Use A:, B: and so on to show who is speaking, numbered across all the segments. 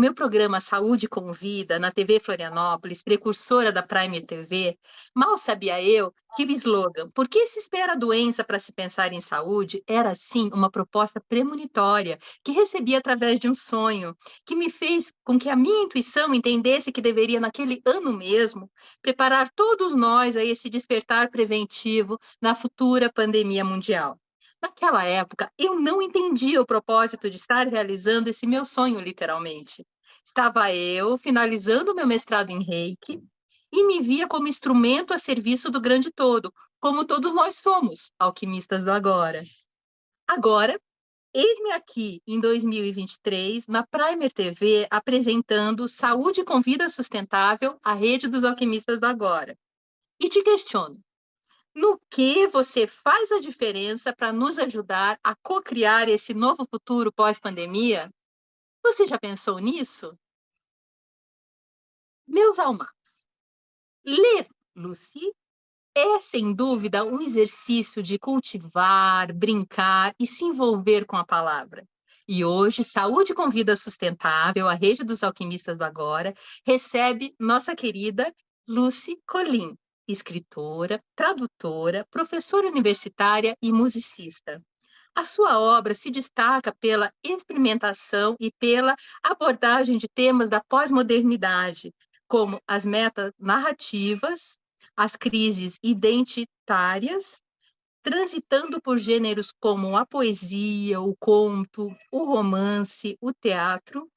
A: meu programa Saúde com Vida, na TV Florianópolis, precursora da Prime TV, mal sabia eu que o slogan "Por que se espera a doença para se pensar em saúde?" era, sim, uma proposta premonitória que recebi através de um sonho, que me fez com que a minha intuição entendesse que deveria, naquele ano mesmo, preparar todos nós a esse despertar preventivo na futura pandemia mundial. Naquela época, eu não entendia o propósito de estar realizando esse meu sonho, literalmente. Estava eu finalizando meu mestrado em Reiki e me via como instrumento a serviço do grande todo, como todos nós somos, alquimistas do agora. Agora, eis-me aqui em 2023, na Primer TV, apresentando Saúde com Vida Sustentável, a rede dos alquimistas do agora. E te questiono, no que você faz a diferença para nos ajudar a co-criar esse novo futuro pós-pandemia? Você já pensou nisso? Meus almas, ler, Lucy, é sem dúvida um exercício de cultivar, brincar e se envolver com a palavra. E hoje, Saúde com Vida Sustentável, a rede dos alquimistas do agora, recebe nossa querida Lucy Colin, escritora, tradutora, professora universitária e musicista. A sua obra se destaca pela experimentação e pela abordagem de temas da pós-modernidade, como as metanarrativas, as crises identitárias, transitando por gêneros como a poesia, o conto, o romance, o teatro,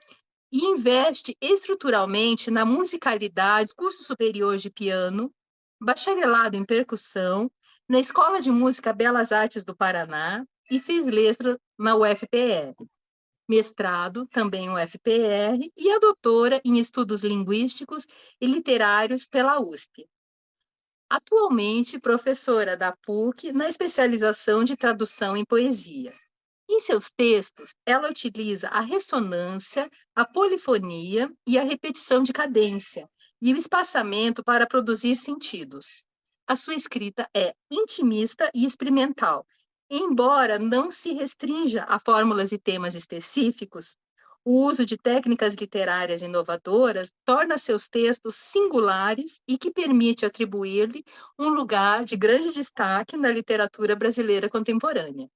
A: e investe estruturalmente na musicalidade, curso superior de piano, bacharelado em percussão, na Escola de Música Belas Artes do Paraná e fez letras na UFPR. Mestrado, também UFPR, e a doutora em Estudos Linguísticos e Literários pela USP. Atualmente, professora da PUC na especialização de tradução em poesia. Em seus textos, ela utiliza a ressonância, a polifonia e a repetição de cadência, e o espaçamento para produzir sentidos. A sua escrita é intimista e experimental. Embora não se restrinja a fórmulas e temas específicos, o uso de técnicas literárias inovadoras torna seus textos singulares e que permite atribuir-lhe um lugar de grande destaque na literatura brasileira contemporânea.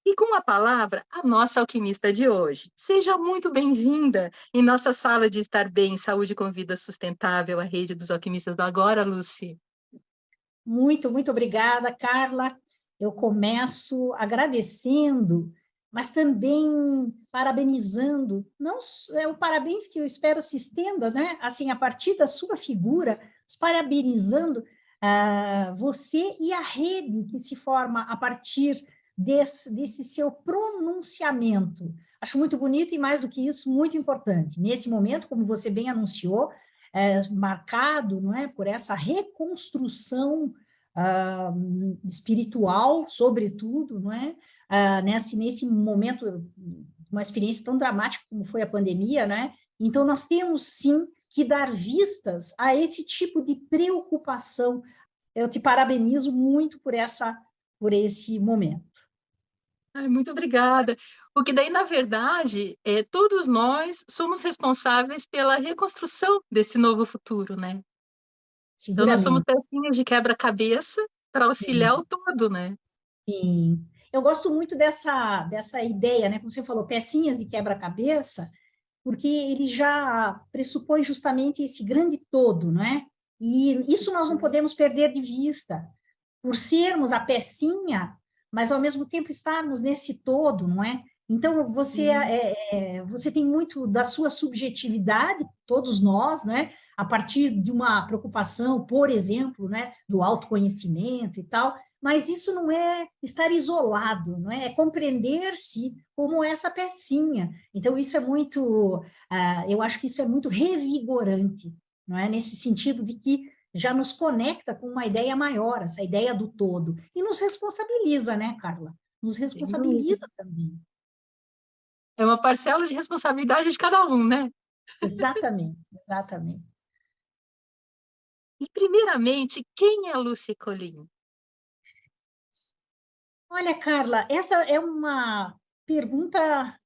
A: E com a palavra, a nossa alquimista de hoje. Seja muito bem-vinda em nossa sala de estar bem, saúde com vida sustentável, a rede dos alquimistas do agora, Lucy.
B: Muito obrigada, Carla. Eu começo agradecendo, mas também parabenizando. Não é o parabéns que eu espero se estenda, né? Assim, a partir da sua figura, parabenizando você e a rede que se forma a partir desse seu pronunciamento. Acho muito bonito e, mais do que isso, muito importante. Nesse momento, como você bem anunciou, marcado, não é, por essa reconstrução espiritual, sobretudo, não é? Nesse momento, uma experiência tão dramática como foi a pandemia, né? Então, nós temos, sim, que dar vistas a esse tipo de preocupação. Eu te parabenizo muito por esse momento.
A: Ai, muito obrigada. Porque daí, na verdade, todos nós somos responsáveis pela reconstrução desse novo futuro, né? Então, nós somos
B: Seguramente.
A: pecinhas de quebra-cabeça para auxiliar
B: Sim.
A: o todo, né?
B: Sim. Eu gosto muito dessa ideia, né? Como você falou, pecinhas de quebra-cabeça, porque ele já pressupõe justamente esse grande todo, não é? E isso nós não podemos perder de vista, por sermos a pecinha, mas ao mesmo tempo estarmos nesse todo, não é? Então
A: Sim.
B: você tem muito da sua subjetividade, todos nós, né? A partir de uma preocupação, por exemplo, né? Do autoconhecimento e tal, mas isso não é estar isolado, não é? É compreender-se como essa pecinha. Então isso é muito, eu acho que isso é muito revigorante, não é? Nesse sentido de que já nos conecta com uma ideia maior, essa ideia do todo, e nos responsabiliza, né, Carla? Nos
A: Sem dúvida.
B: responsabiliza também.
A: É uma parcela de responsabilidade de cada um, né?
B: Exatamente, exatamente.
A: E, primeiramente, quem é a Lucy Colin?
B: Olha, Carla, essa é uma pergunta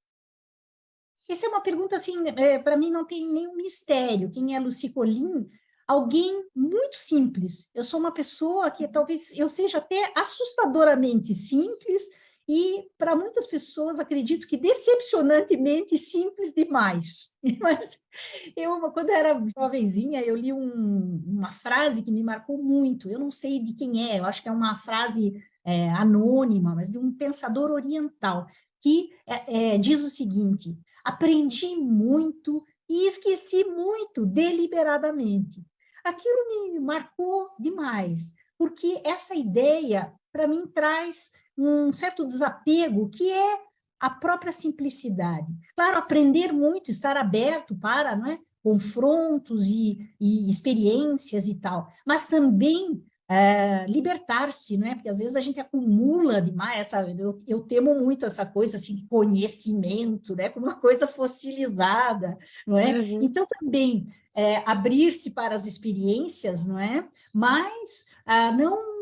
B: Essa é uma pergunta, assim, para mim não tem nenhum mistério. Quem é Lucy Colin? Alguém muito simples. Eu sou uma pessoa que talvez eu seja até assustadoramente simples e, para muitas pessoas, acredito que decepcionantemente simples demais. Mas quando eu era jovenzinha, eu li uma frase que me marcou muito. Eu não sei de quem é, eu acho que é uma frase anônima, mas de um pensador oriental, que diz o seguinte: aprendi muito e esqueci muito deliberadamente. Aquilo me marcou demais, porque essa ideia, para mim, traz um certo desapego, que é a própria simplicidade. Claro, aprender muito, estar aberto para, não é, confrontos e experiências e tal, mas também libertar-se, né? Porque às vezes a gente acumula demais, eu temo muito essa coisa assim, de conhecimento, né? Como uma coisa fossilizada, não é?
A: Uhum.
B: Então, também abrir-se para as experiências, não é? Mas não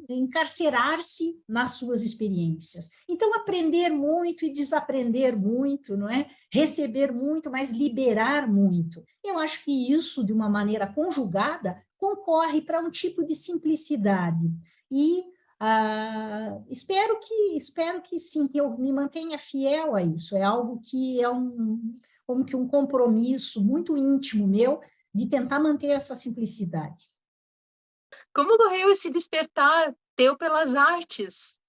B: encarcerar-se nas suas experiências. Então, aprender muito e desaprender muito, não é? Receber muito, mas liberar muito. Eu acho que isso, de uma maneira conjugada, concorre para um tipo de simplicidade. E espero que sim, que eu me mantenha fiel a isso. É algo que é como que um compromisso muito íntimo meu de tentar manter essa simplicidade.
A: Como ocorreu esse despertar teu pelas artes?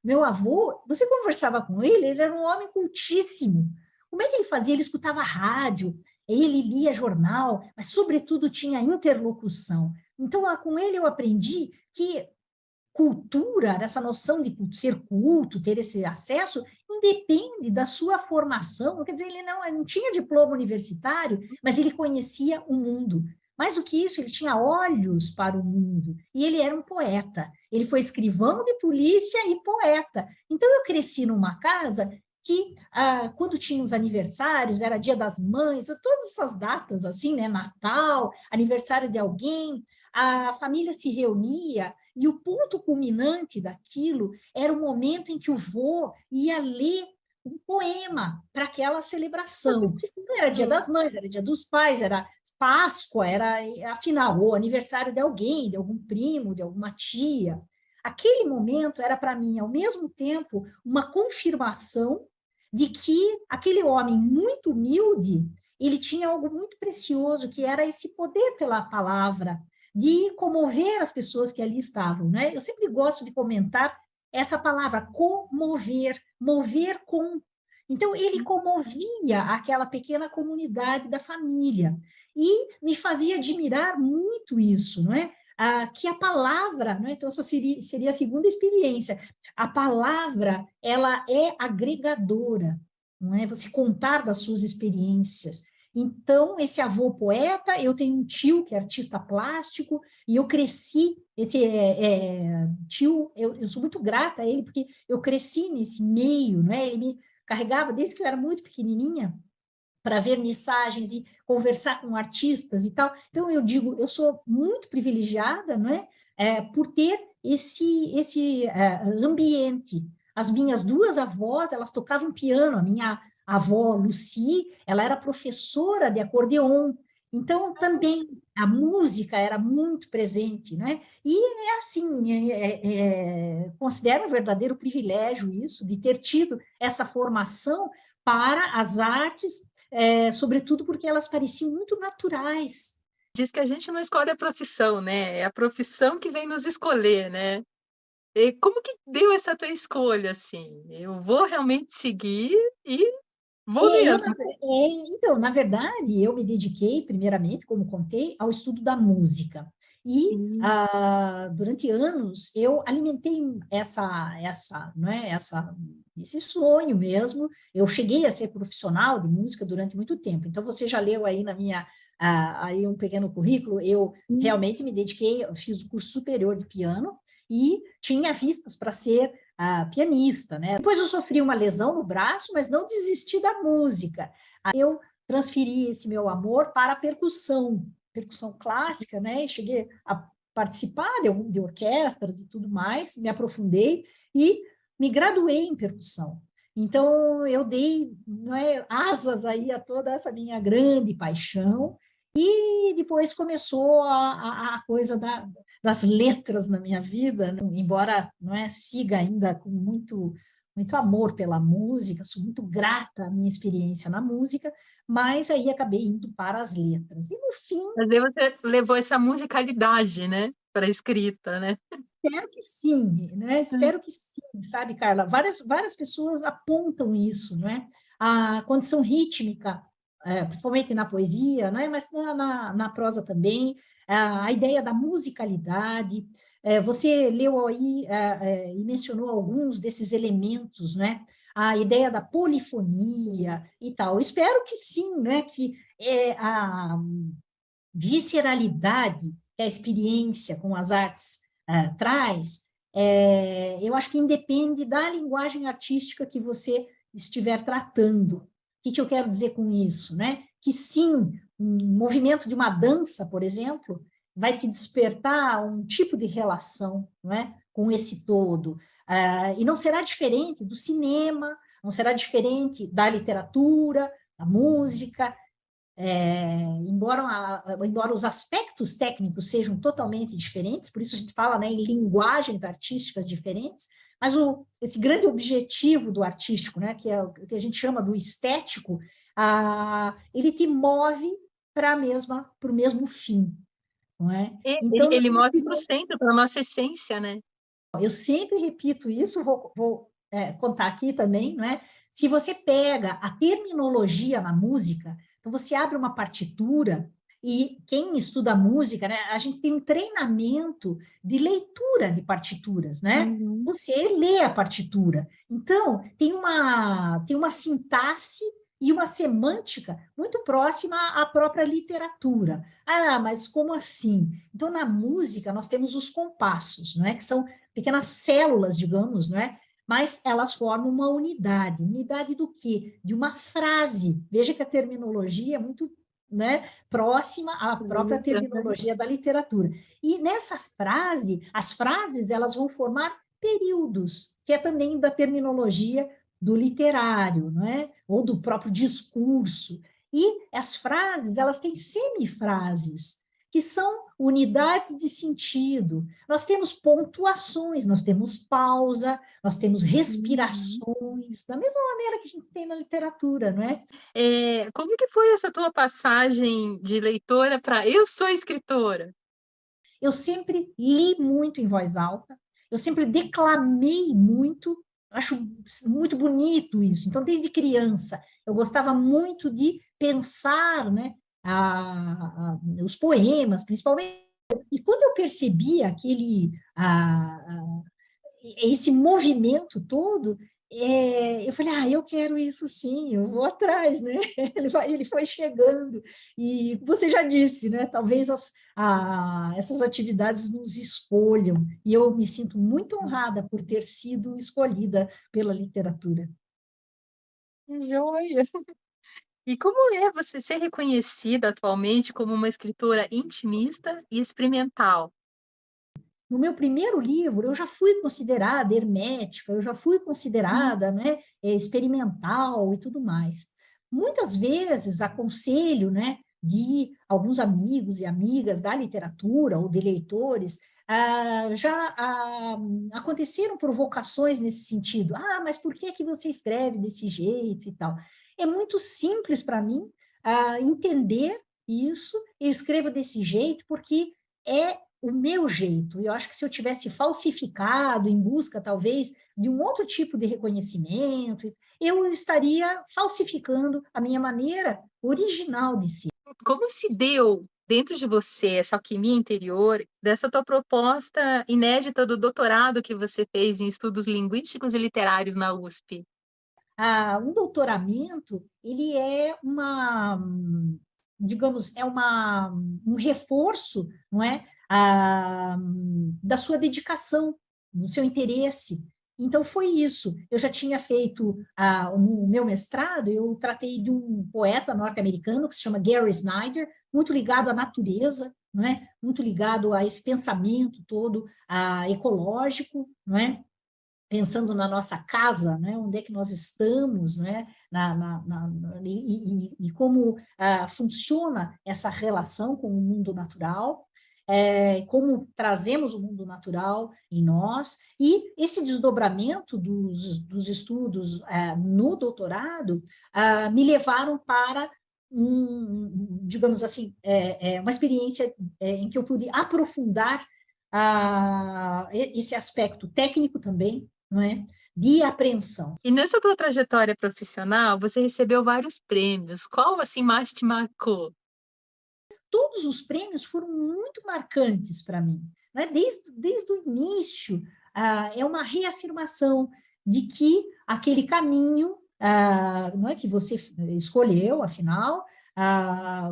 B: Meu avô, você conversava com ele era um homem cultíssimo. Como é que ele fazia? Ele escutava rádio, ele lia jornal, mas, sobretudo, tinha interlocução. Então, com ele eu aprendi que cultura, essa noção de ser culto, ter esse acesso, independe da sua formação. Quer dizer, ele não tinha diploma universitário, mas ele conhecia o mundo. Mais do que isso, ele tinha olhos para o mundo. E ele era um poeta. Ele foi escrivão de polícia e poeta. Então, eu cresci numa casa que, quando tinha os aniversários, era Dia das Mães, todas essas datas, assim, né? Natal, aniversário de alguém, a família se reunia e o ponto culminante daquilo era o momento em que o vô ia ler um poema para aquela celebração. Não era Dia das Mães, era Dia dos Pais, era Páscoa, era, afinal, o aniversário de alguém, de algum primo, de alguma tia. Aquele momento era para mim, ao mesmo tempo, uma confirmação de que aquele homem muito humilde, ele tinha algo muito precioso, que era esse poder pela palavra, de comover as pessoas que ali estavam, né? Eu sempre gosto de comentar essa palavra, comover, mover com. Então, ele comovia aquela pequena comunidade da família e me fazia admirar muito isso, não é? Que a palavra, não é? Então, essa seria a segunda experiência. A palavra, ela é agregadora, não é? Você contar das suas experiências. Então, esse avô poeta, eu tenho um tio que é artista plástico, e eu cresci, esse tio, eu sou muito grata a ele, porque eu cresci nesse meio, né? Ele me carregava desde que eu era muito pequenininha, para ver mensagens e conversar com artistas e tal. Então, eu digo, eu sou muito privilegiada, não é? Por ter esse ambiente. As minhas duas avós, elas tocavam piano. A minha avó, Lucy, ela era professora de acordeon. Então, também a música era muito presente, né? E é assim, considero um verdadeiro privilégio isso, de ter tido essa formação para as artes, sobretudo porque elas pareciam muito naturais.
A: Diz que a gente não escolhe a profissão, né, é a profissão que vem nos escolher, né. E como que deu essa tua escolha, assim? Eu vou realmente seguir e vou
B: E eu,
A: mesmo.
B: então, na verdade, eu me dediquei, primeiramente, como contei, ao estudo da música. E,
A: Hum.
B: durante anos, eu alimentei não é, esse sonho mesmo. Eu cheguei a ser profissional de música durante muito tempo. Então, você já leu aí aí um pequeno currículo. Eu realmente me dediquei, eu fiz o curso superior de piano e tinha vistas para ser pianista, né? Depois eu sofri uma lesão no braço, mas não desisti da música. Aí eu transferi esse meu amor para a percussão clássica, né? E cheguei a participar de orquestras e tudo mais, me aprofundei e me graduei em percussão. Então, eu dei, não é, asas aí a toda essa minha grande paixão, e depois começou a coisa das letras na minha vida, né? Embora não é, siga ainda com muito amor pela música, sou muito grata à minha experiência na música, mas aí acabei indo para as letras. E no fim,
A: Mas aí você levou essa musicalidade, né, para a escrita, né?
B: espero que sim, né? Espero que sim, sabe, Carla? Várias pessoas apontam isso, né? A condição rítmica, principalmente na poesia, né? Mas na prosa também, a ideia da musicalidade. Você leu aí e mencionou alguns desses elementos, né? A ideia da polifonia e tal. Eu espero que sim, né? Que a visceralidade que a experiência com as artes traz, eu acho que independe da linguagem artística que você estiver tratando. O que eu quero dizer com isso? Né? Que sim, um movimento de uma dança, por exemplo, vai te despertar um tipo de relação, não é, com esse todo. E não será diferente do cinema, não será diferente da literatura, da música, embora os aspectos técnicos sejam totalmente diferentes, por isso a gente fala, né, em linguagens artísticas diferentes, mas esse grande objetivo do artístico, né, que é o que a gente chama do estético, ele te move para o mesmo fim, não é?
A: Ele,
B: Então,
A: ele move para o centro, para a nossa essência, né?
B: eu sempre repito isso, vou contar aqui também, não é? Se você pega a terminologia na música, então você abre uma partitura e quem estuda música, né, a gente tem um treinamento de leitura de partituras, né?
A: Uhum.
B: Você lê a partitura. Então, tem uma sintaxe e uma semântica muito próxima à própria literatura. Ah, mas como assim? Então, na música, nós temos os compassos, não é? Que são pequenas células, digamos, não é? Mas elas formam uma unidade. Unidade do quê? De uma frase. Veja que a terminologia é muito, né, próxima à própria terminologia da literatura. E nessa frase, as frases elas vão formar períodos, que é também da terminologia do literário, não é? Ou do próprio discurso. E as frases, elas têm semifrases, que são unidades de sentido. Nós temos pontuações, nós temos pausa, nós temos
A: Uhum.
B: respirações, da mesma maneira que a gente tem na literatura, não é?
A: Como que foi essa tua passagem de leitora para eu sou escritora?
B: Eu sempre li muito em voz alta, eu sempre declamei muito, acho muito bonito isso. Então, desde criança, eu gostava muito de pensar, né, os poemas, principalmente. E quando eu percebi esse movimento todo, eu falei, eu quero isso sim, eu vou atrás, né? Ele foi chegando, e você já disse, né? Talvez essas atividades nos escolham, e eu me sinto muito honrada por ter sido escolhida pela literatura.
A: Que joia! E como é você ser reconhecida atualmente como uma escritora intimista e experimental?
B: No meu primeiro livro, eu já fui considerada hermética, eu já fui
A: Hum.
B: considerada, né, experimental e tudo mais. Muitas vezes aconselho, né, de alguns amigos e amigas da literatura ou de leitores, aconteceram provocações nesse sentido. Mas por que você escreve desse jeito e tal? É muito simples para mim entender isso. Eu escrevo desse jeito porque é o meu jeito. E eu acho que se eu tivesse falsificado em busca, talvez, de um outro tipo de reconhecimento, eu estaria falsificando a minha maneira original de ser.
A: Como se deu dentro de você essa alquimia interior dessa tua proposta inédita do doutorado que você fez em estudos linguísticos e literários na USP?
B: Um doutoramento, ele é digamos, um reforço, não é? Da sua dedicação, do seu interesse. Então, foi isso. Eu já tinha feito o meu mestrado, eu tratei de um poeta norte-americano que se chama Gary Snyder, muito ligado à natureza, não é? Muito ligado a esse pensamento todo ecológico, não é? pensando na nossa casa, né? Onde é que nós estamos, né? E como funciona essa relação com o mundo natural, como trazemos o mundo natural em nós, e esse desdobramento dos estudos no doutorado me levaram para digamos assim, uma experiência em que eu pude aprofundar esse aspecto técnico também, não é? De apreensão.
A: E nessa tua trajetória profissional, você recebeu vários prêmios. Qual, assim, mais te marcou?
B: Todos os prêmios foram muito marcantes para mim, né? Desde o início, é uma reafirmação de que aquele caminho, não é que você escolheu, afinal,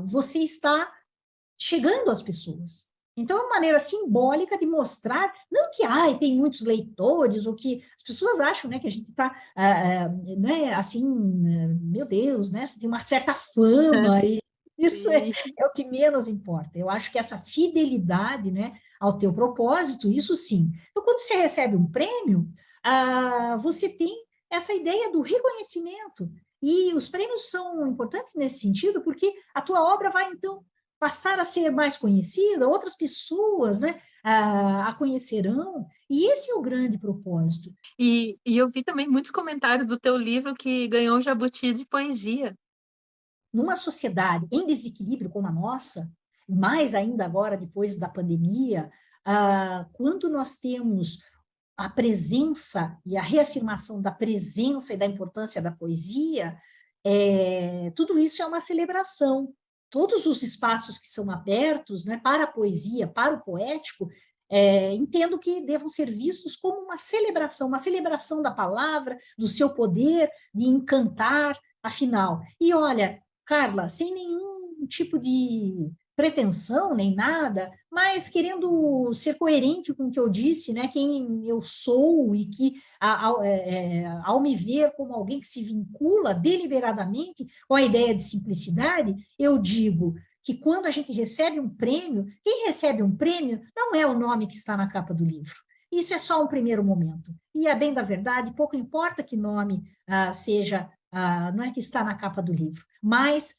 B: você está chegando às pessoas. Então, é uma maneira simbólica de mostrar, não que tem muitos leitores, ou que as pessoas acham, né, que a gente está, né, assim, meu Deus, né, você tem uma certa fama, e isso
A: Sim.
B: é o que menos importa. Eu acho que essa fidelidade, né, ao teu propósito, isso sim. Então, quando você recebe um prêmio, você tem essa ideia do reconhecimento, e os prêmios são importantes nesse sentido, porque a tua obra vai, então, passar a ser mais conhecida, outras pessoas, né, a conhecerão, e esse é o grande propósito.
A: E eu vi também muitos comentários do teu livro que ganhou o Jabuti de poesia.
B: Numa sociedade em desequilíbrio como a nossa, mais ainda agora depois da pandemia, quando nós temos a presença e a reafirmação da presença e da importância da poesia, tudo isso é uma celebração. Todos os espaços que são abertos, né, para a poesia, para o poético, entendo que devam ser vistos como uma celebração da palavra, do seu poder de encantar, afinal. E olha, Carla, sem nenhum tipo de pretensão nem nada, mas querendo ser coerente com o que eu disse, né, quem eu sou e que ao me ver como alguém que se vincula deliberadamente com a ideia de simplicidade, eu digo que quando a gente recebe um prêmio, quem recebe um prêmio não é o nome que está na capa do livro. Isso é só um primeiro momento. E, a bem da verdade, pouco importa que nome seja, não é que está na capa do livro, mas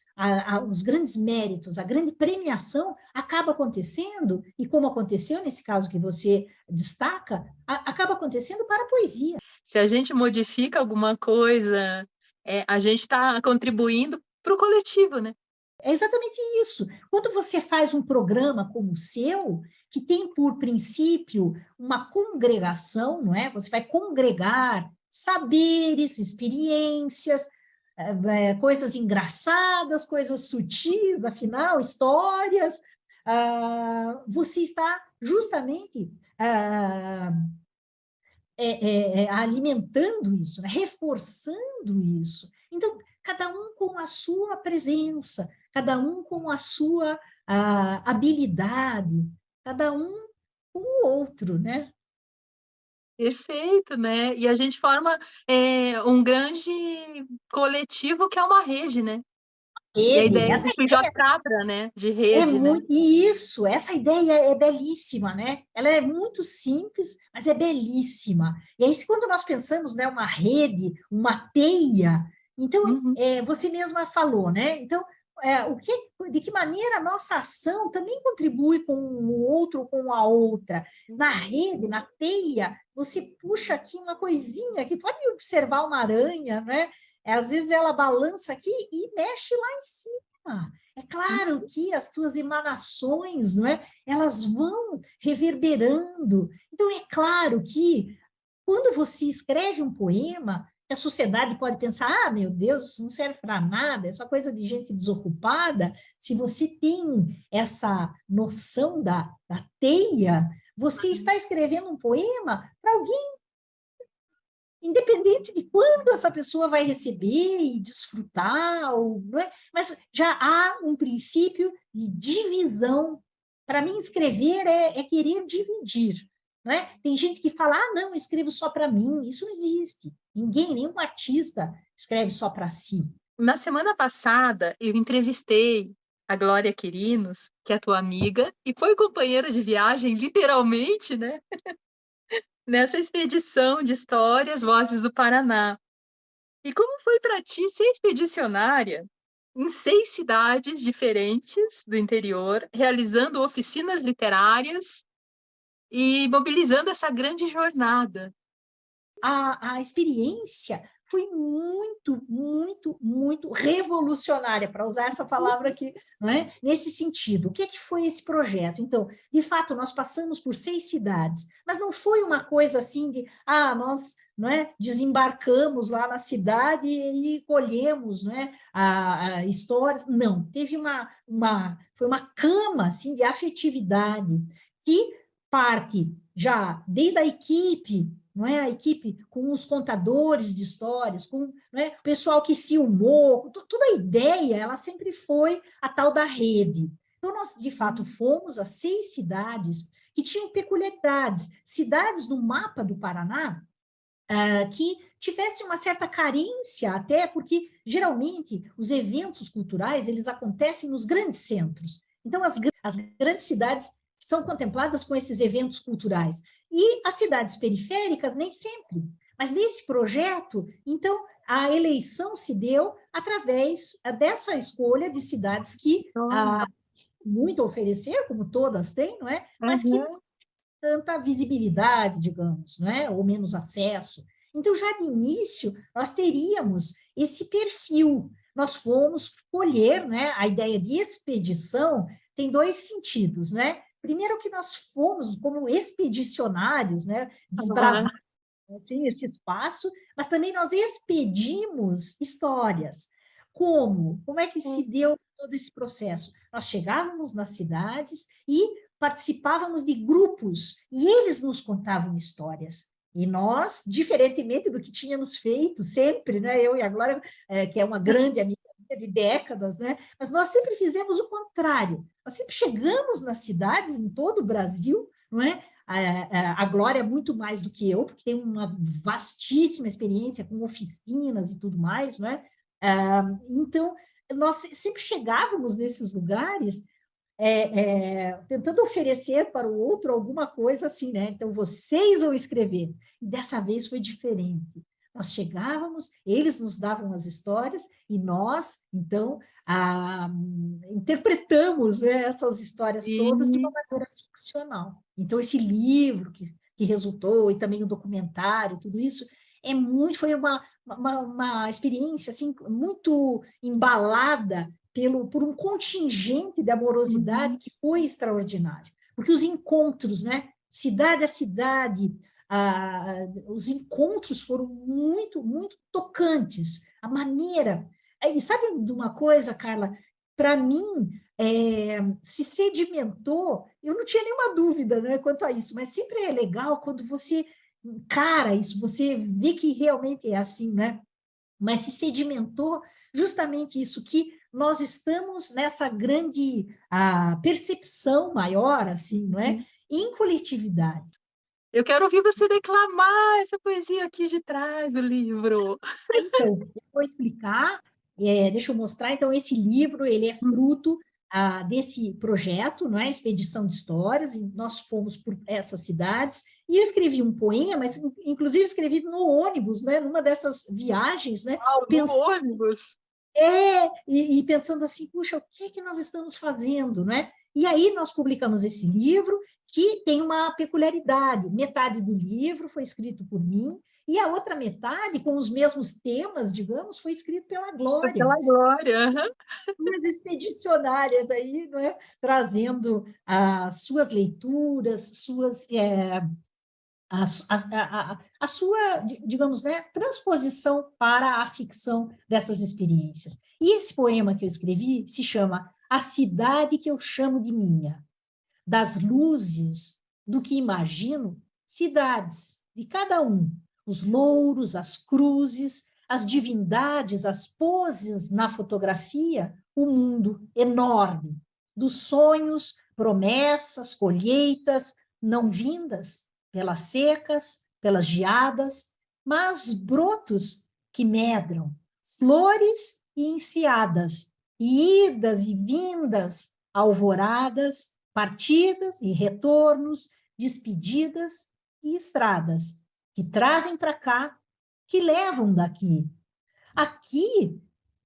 B: os grandes méritos, a grande premiação acaba acontecendo, e como aconteceu nesse caso que você destaca, acaba acontecendo para a poesia.
A: Se a gente modifica alguma coisa, a gente está contribuindo para o coletivo, né?
B: É exatamente isso. Quando você faz um programa como o seu, que tem por princípio uma congregação, não é? Você vai congregar saberes, experiências, coisas engraçadas, coisas sutis, afinal, histórias. Você está justamente alimentando isso, né? Reforçando isso. Então, cada um com a sua presença, cada um com a sua habilidade, cada um com o outro, né?
A: Perfeito, né? E a gente forma um grande coletivo que é uma rede, né? E a
B: Rede,
A: ideia
B: essa
A: do PJ Capra, né? De
B: é
A: rede, né?
B: muito, e isso, essa ideia é belíssima, né? Ela é muito simples, mas é belíssima. E aí, quando nós pensamos, né, uma rede, uma teia, então,
A: Uhum.
B: você mesma falou, né? Então, de que maneira a nossa ação também contribui com o outro, com a outra. Na rede, na teia, você puxa aqui uma coisinha, que pode observar uma aranha, né? Às vezes ela balança aqui e mexe lá em cima. É claro que as tuas emanações, não é? Elas vão reverberando. Então, é claro que quando você escreve um poema, a sociedade pode pensar: meu Deus, isso não serve para nada, é só coisa de gente desocupada. Se você tem essa noção da teia, você está escrevendo um poema para alguém, independente de quando essa pessoa vai receber e desfrutar, não é? Mas já há um princípio de divisão. Para mim, escrever é querer dividir. Não é? Tem gente que fala: não, eu escrevo só para mim. Isso não existe. Ninguém, nenhum artista escreve só para si.
A: Na semana passada, eu entrevistei a Glória Quirinos, que é tua amiga, e foi companheira de viagem, literalmente, né? nessa expedição de histórias Vozes do Paraná. E como foi para ti ser expedicionária em 6 cidades diferentes do interior, realizando oficinas literárias e mobilizando essa grande jornada?
B: A experiência foi muito, muito, muito revolucionária, para usar essa palavra aqui, não é? Nesse sentido. O que é que foi esse projeto? Então, de fato, nós passamos por 6 cidades, mas não foi uma coisa assim de, nós, não é, desembarcamos lá na cidade e colhemos, não é, a histórias. Não, teve foi uma cama assim, de afetividade que parte já desde a equipe, não é? A equipe com os contadores de histórias, com, não é? O pessoal que filmou, toda a ideia, ela sempre foi a tal da rede. Então, nós, de fato, fomos a 6 cidades que tinham peculiaridades, cidades no mapa do Paraná, que tivessem uma certa carência, até porque, geralmente, os eventos culturais, eles acontecem nos grandes centros. Então, as grandes cidades são contempladas com esses eventos culturais. E as cidades periféricas, nem sempre. Mas nesse projeto, então, a eleição se deu através dessa escolha de cidades que
A: Olha.
B: muito a oferecer, como todas têm, não é? Mas que
A: Uhum.
B: tanta visibilidade, digamos, né? Ou menos acesso. Então, já de início, nós teríamos esse perfil. Nós fomos colher, né? A ideia de expedição tem 2 sentidos, né? Primeiro que nós fomos como expedicionários, né?
A: Ah,
B: Desbravar assim, esse espaço, mas também nós expedimos histórias. Como? Como é que se deu todo esse processo? Nós chegávamos nas cidades e participávamos de grupos, e eles nos contavam histórias. E nós, diferentemente do que tínhamos feito sempre, né, eu e a Glória, que é uma grande amiga de décadas, né, mas nós sempre fizemos o contrário. Nós sempre chegamos nas cidades em todo o Brasil, não é? A Glória é muito mais do que eu, porque tem uma vastíssima experiência com oficinas e tudo mais, né? Então, nós sempre chegávamos nesses lugares tentando oferecer para o outro alguma coisa assim, né? Então, vocês vão escrever. E dessa vez foi diferente. Nós chegávamos, eles nos davam as histórias e nós, então, interpretamos, né, essas histórias todas de uma
A: sim.
B: maneira ficcional. Então, esse livro que resultou, e também o documentário, tudo isso, foi uma experiência assim, muito embalada por um contingente de amorosidade
A: Uhum.
B: que foi extraordinário. Porque os encontros, né? Cidade a cidade, os encontros foram muito, muito tocantes. A maneira. E sabe de uma coisa, Carla? Para mim, se sedimentou, eu não tinha nenhuma dúvida, né, quanto a isso, mas sempre é legal quando você encara isso, você vê que realmente é assim, né? Mas se sedimentou justamente isso, que nós estamos nessa grande percepção maior, assim, não é?
A: Uhum.
B: Em coletividade.
A: Eu quero ouvir você declamar essa poesia aqui de trás do livro.
B: Então, eu vou explicar, deixa eu mostrar. Então, esse livro, ele é fruto desse projeto, não é? Expedição de Histórias, e nós fomos por essas cidades, e eu escrevi um poema, mas, inclusive, escrevi no ônibus, né? Numa dessas viagens, né?
A: Uau, no ônibus.
B: E pensando assim, puxa, o que é que nós estamos fazendo, né? E aí nós publicamos esse livro, que tem uma peculiaridade. Metade do livro foi escrito por mim, e a outra metade, com os mesmos temas, digamos, foi escrito pela Glória.
A: Aquela glória. Aham.
B: Umas expedicionárias aí, não é? Trazendo as suas leituras, a sua, digamos, né, transposição para a ficção dessas experiências. E esse poema que eu escrevi se chama A Cidade que Eu Chamo de Minha, das luzes do que imagino, cidades de cada um, os louros, as cruzes, as divindades, as poses na fotografia, o mundo enorme, dos sonhos, promessas, colheitas não vindas pelas secas, pelas geadas, mas brotos que medram, flores e enseadas, e idas e vindas, alvoradas, partidas e retornos, despedidas e estradas que trazem para cá, que levam daqui. Aqui,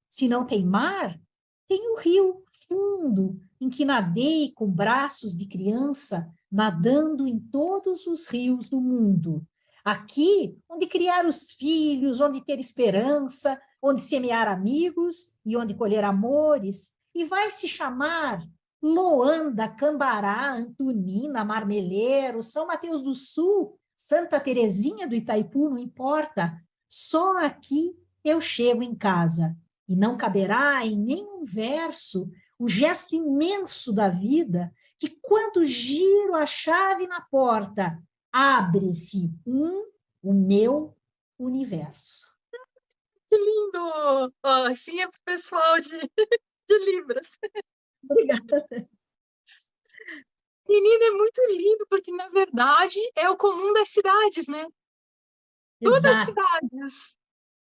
B: se não tem mar, tem o rio fundo, em que nadei com braços de criança, nadando em todos os rios do mundo. Aqui, onde criar os filhos, onde ter esperança, onde semear amigos e onde colher amores, e vai se chamar Loanda, Cambará, Antonina, Marmeleiro, São Mateus do Sul, Santa Terezinha do Itaipu, não importa. Só aqui eu chego em casa, e não caberá em nenhum verso o gesto imenso da vida, que quando giro a chave na porta, abre-se o meu universo.
A: Que lindo! Oh, assim é pro pessoal de Libras.
B: Obrigada.
A: Menina, é muito lindo, porque na verdade é o comum das cidades, né? Todas as
B: Exato.
A: cidades.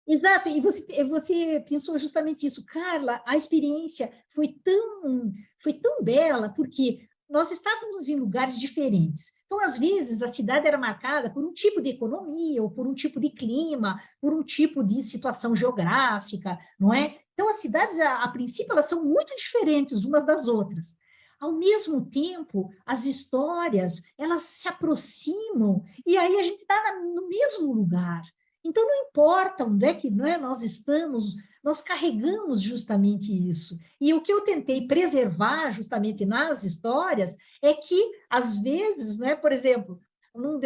B: Exato, e você pensou justamente isso, Carla, a experiência foi tão bela, porque nós estávamos em lugares diferentes. Então, às vezes, a cidade era marcada por um tipo de economia, ou por um tipo de clima, por um tipo de situação geográfica, não é? Então, as cidades, a princípio, elas são muito diferentes umas das outras. Ao mesmo tempo, as histórias, elas se aproximam, e aí a gente está no mesmo lugar. Então, não importa onde é que nós estamos, nós carregamos justamente isso. E o que eu tentei preservar justamente nas histórias é que, às vezes, por exemplo, numa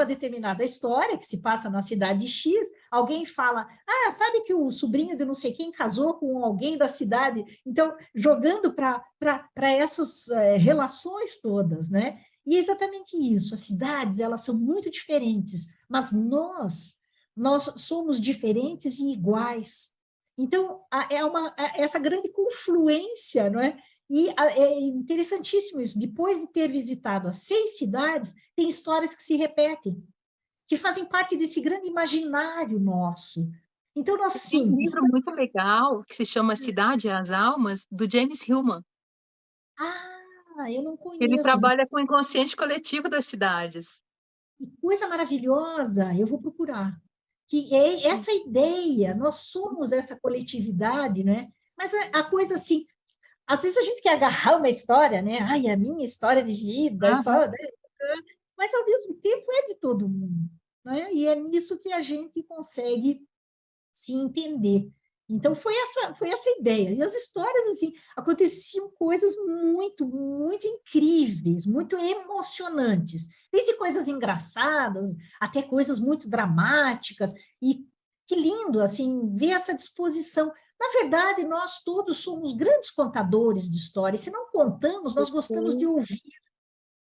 B: determinada história que se passa na cidade X, alguém fala, sabe que o sobrinho de não sei quem casou com alguém da cidade? Então, jogando para essas relações todas, né? E é exatamente isso, as cidades, elas são muito diferentes, mas nós somos diferentes e iguais. Então, essa grande confluência, não é? E é interessantíssimo isso, depois de ter visitado as 6 cidades, tem histórias que se repetem, que fazem parte desse grande imaginário nosso. Então, nós,
A: Tem um
B: sim,
A: livro muito legal que se chama Cidade e as Almas, do James Hillman.
B: eu não
A: Ele
B: conheço,
A: trabalha com o inconsciente coletivo das cidades.
B: coisa maravilhosa, eu vou procurar. Que é essa ideia, nós somos essa coletividade, né? Mas a coisa assim, às vezes a gente quer agarrar uma história, né? Ai, a minha história de vida, é
A: Aham.
B: só, né? Mas ao mesmo tempo é de todo mundo, né? E é nisso que a gente consegue se entender. Então foi essa ideia. E as histórias assim, aconteciam coisas muito, muito incríveis, muito emocionantes, desde coisas engraçadas até coisas muito dramáticas e que lindo assim ver essa disposição. Na verdade, nós todos somos grandes contadores de histórias. Se não contamos, nós gostamos de ouvir.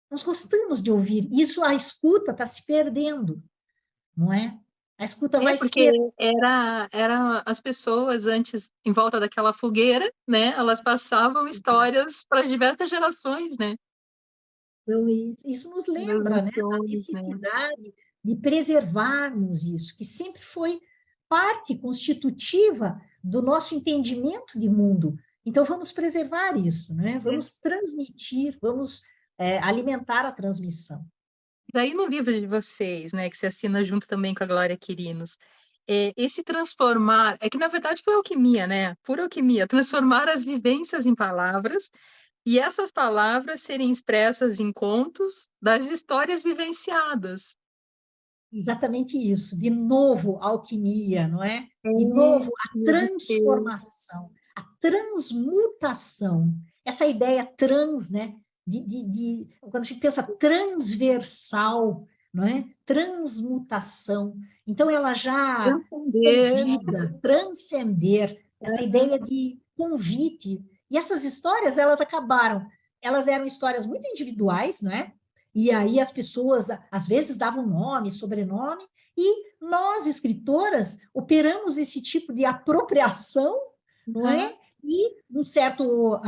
B: Nós gostamos de ouvir. Isso a escuta está se perdendo, não é? A escuta
A: É,
B: vai se
A: porque
B: perdendo.
A: era as pessoas antes, em volta daquela fogueira, né? Elas passavam histórias para diversas gerações, né?
B: Então, isso nos
A: Das
B: lembra, né, da
A: emoções, né?
B: necessidade de preservarmos isso, que sempre foi parte constitutiva do nosso entendimento de mundo. Então, vamos preservar isso, né?
A: É.
B: Vamos transmitir, vamos alimentar a transmissão.
A: Daí no livro de vocês, né, que você assina junto também com a Glória Quirinos, esse transformar, é que na verdade foi alquimia, né? Pura alquimia, transformar as vivências em palavras e essas palavras serem expressas em contos das histórias vivenciadas.
B: Exatamente isso. De novo, a alquimia, não é?
A: É,
B: De novo, a
A: meu Deus.
B: transformação, a transmutação. Essa ideia trans, né? Quando a gente pensa transversal, não é? Transmutação. Então, ela já
A: Transcender.
B: convida, transcender, essa ideia de convite. E essas histórias, elas eram histórias muito individuais, não é? E aí as pessoas, às vezes, davam nome, sobrenome, e nós, escritoras, operamos esse tipo de apropriação, não
A: Uhum.
B: é? E um certo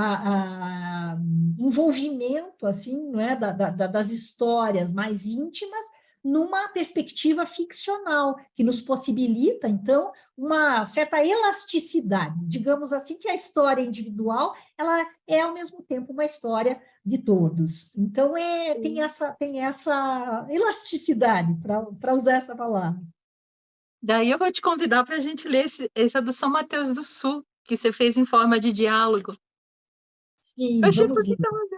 B: envolvimento, assim, não é? Das histórias mais íntimas, numa perspectiva ficcional, que nos possibilita, então, uma certa elasticidade. Digamos assim, que a história individual, ela é, ao mesmo tempo, uma história de todos. Então, tem essa elasticidade, para usar essa palavra.
A: Daí eu vou te convidar para a gente ler esse é do São Mateus do Sul, que você fez em forma de diálogo. Eu
B: Sim,
A: achei
B: vamos lá.
A: bonito.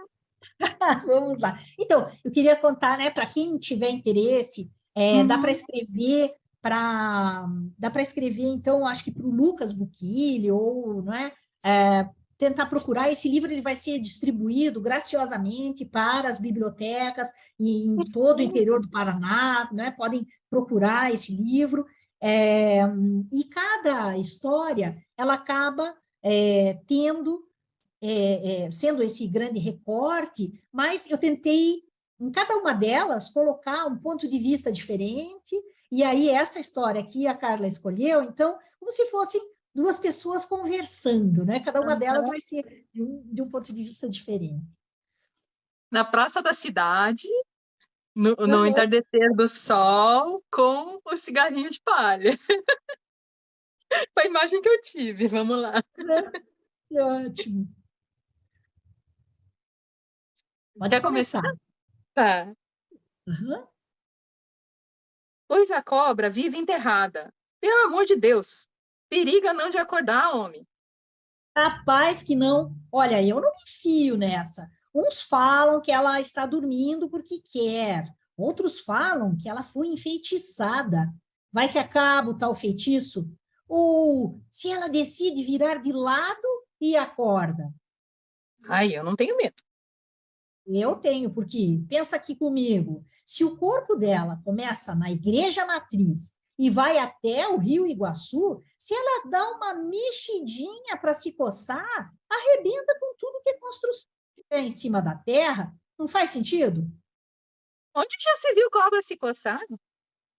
B: Vamos lá. Então, eu queria contar, né, para quem tiver interesse, dá para
A: Uhum.
B: escrever dá para escrever, então, acho que para o Lucas Buquili, ou, não é, tentar procurar esse livro, ele vai ser distribuído graciosamente para as bibliotecas em todo o interior do Paraná, né, podem procurar esse livro, e cada história, ela acaba tendo sendo esse grande recorte, mas eu tentei, em cada uma delas, colocar um ponto de vista diferente, e aí essa história que a Carla escolheu, então, como se fossem duas pessoas conversando, né? Cada uma delas vai ser de um ponto de vista diferente.
A: Na praça da cidade, no
B: Uhum.
A: entardecer do sol, com o cigarrinho de palha. Foi a imagem que eu tive, vamos lá.
B: Que ótimo. Pode
A: Quer começar?
B: começar.
A: Tá.
B: Uhum.
A: Pois a cobra vive enterrada. Pelo amor de Deus, periga não de acordar, homem.
B: Capaz que não. Olha, eu não me fio nessa. Uns falam que ela está dormindo porque quer, outros falam que ela foi enfeitiçada. Vai que acaba o tal feitiço? Ou se ela decide virar de lado e acorda?
A: Ai, eu não tenho medo.
B: Eu tenho, porque pensa aqui comigo: se o corpo dela começa na igreja matriz e vai até o Rio Iguaçu, se ela dá uma mexidinha para se coçar, arrebenta com tudo que é construção que tiver em cima da terra. Não faz sentido?
A: Onde já se viu cobra se coçar?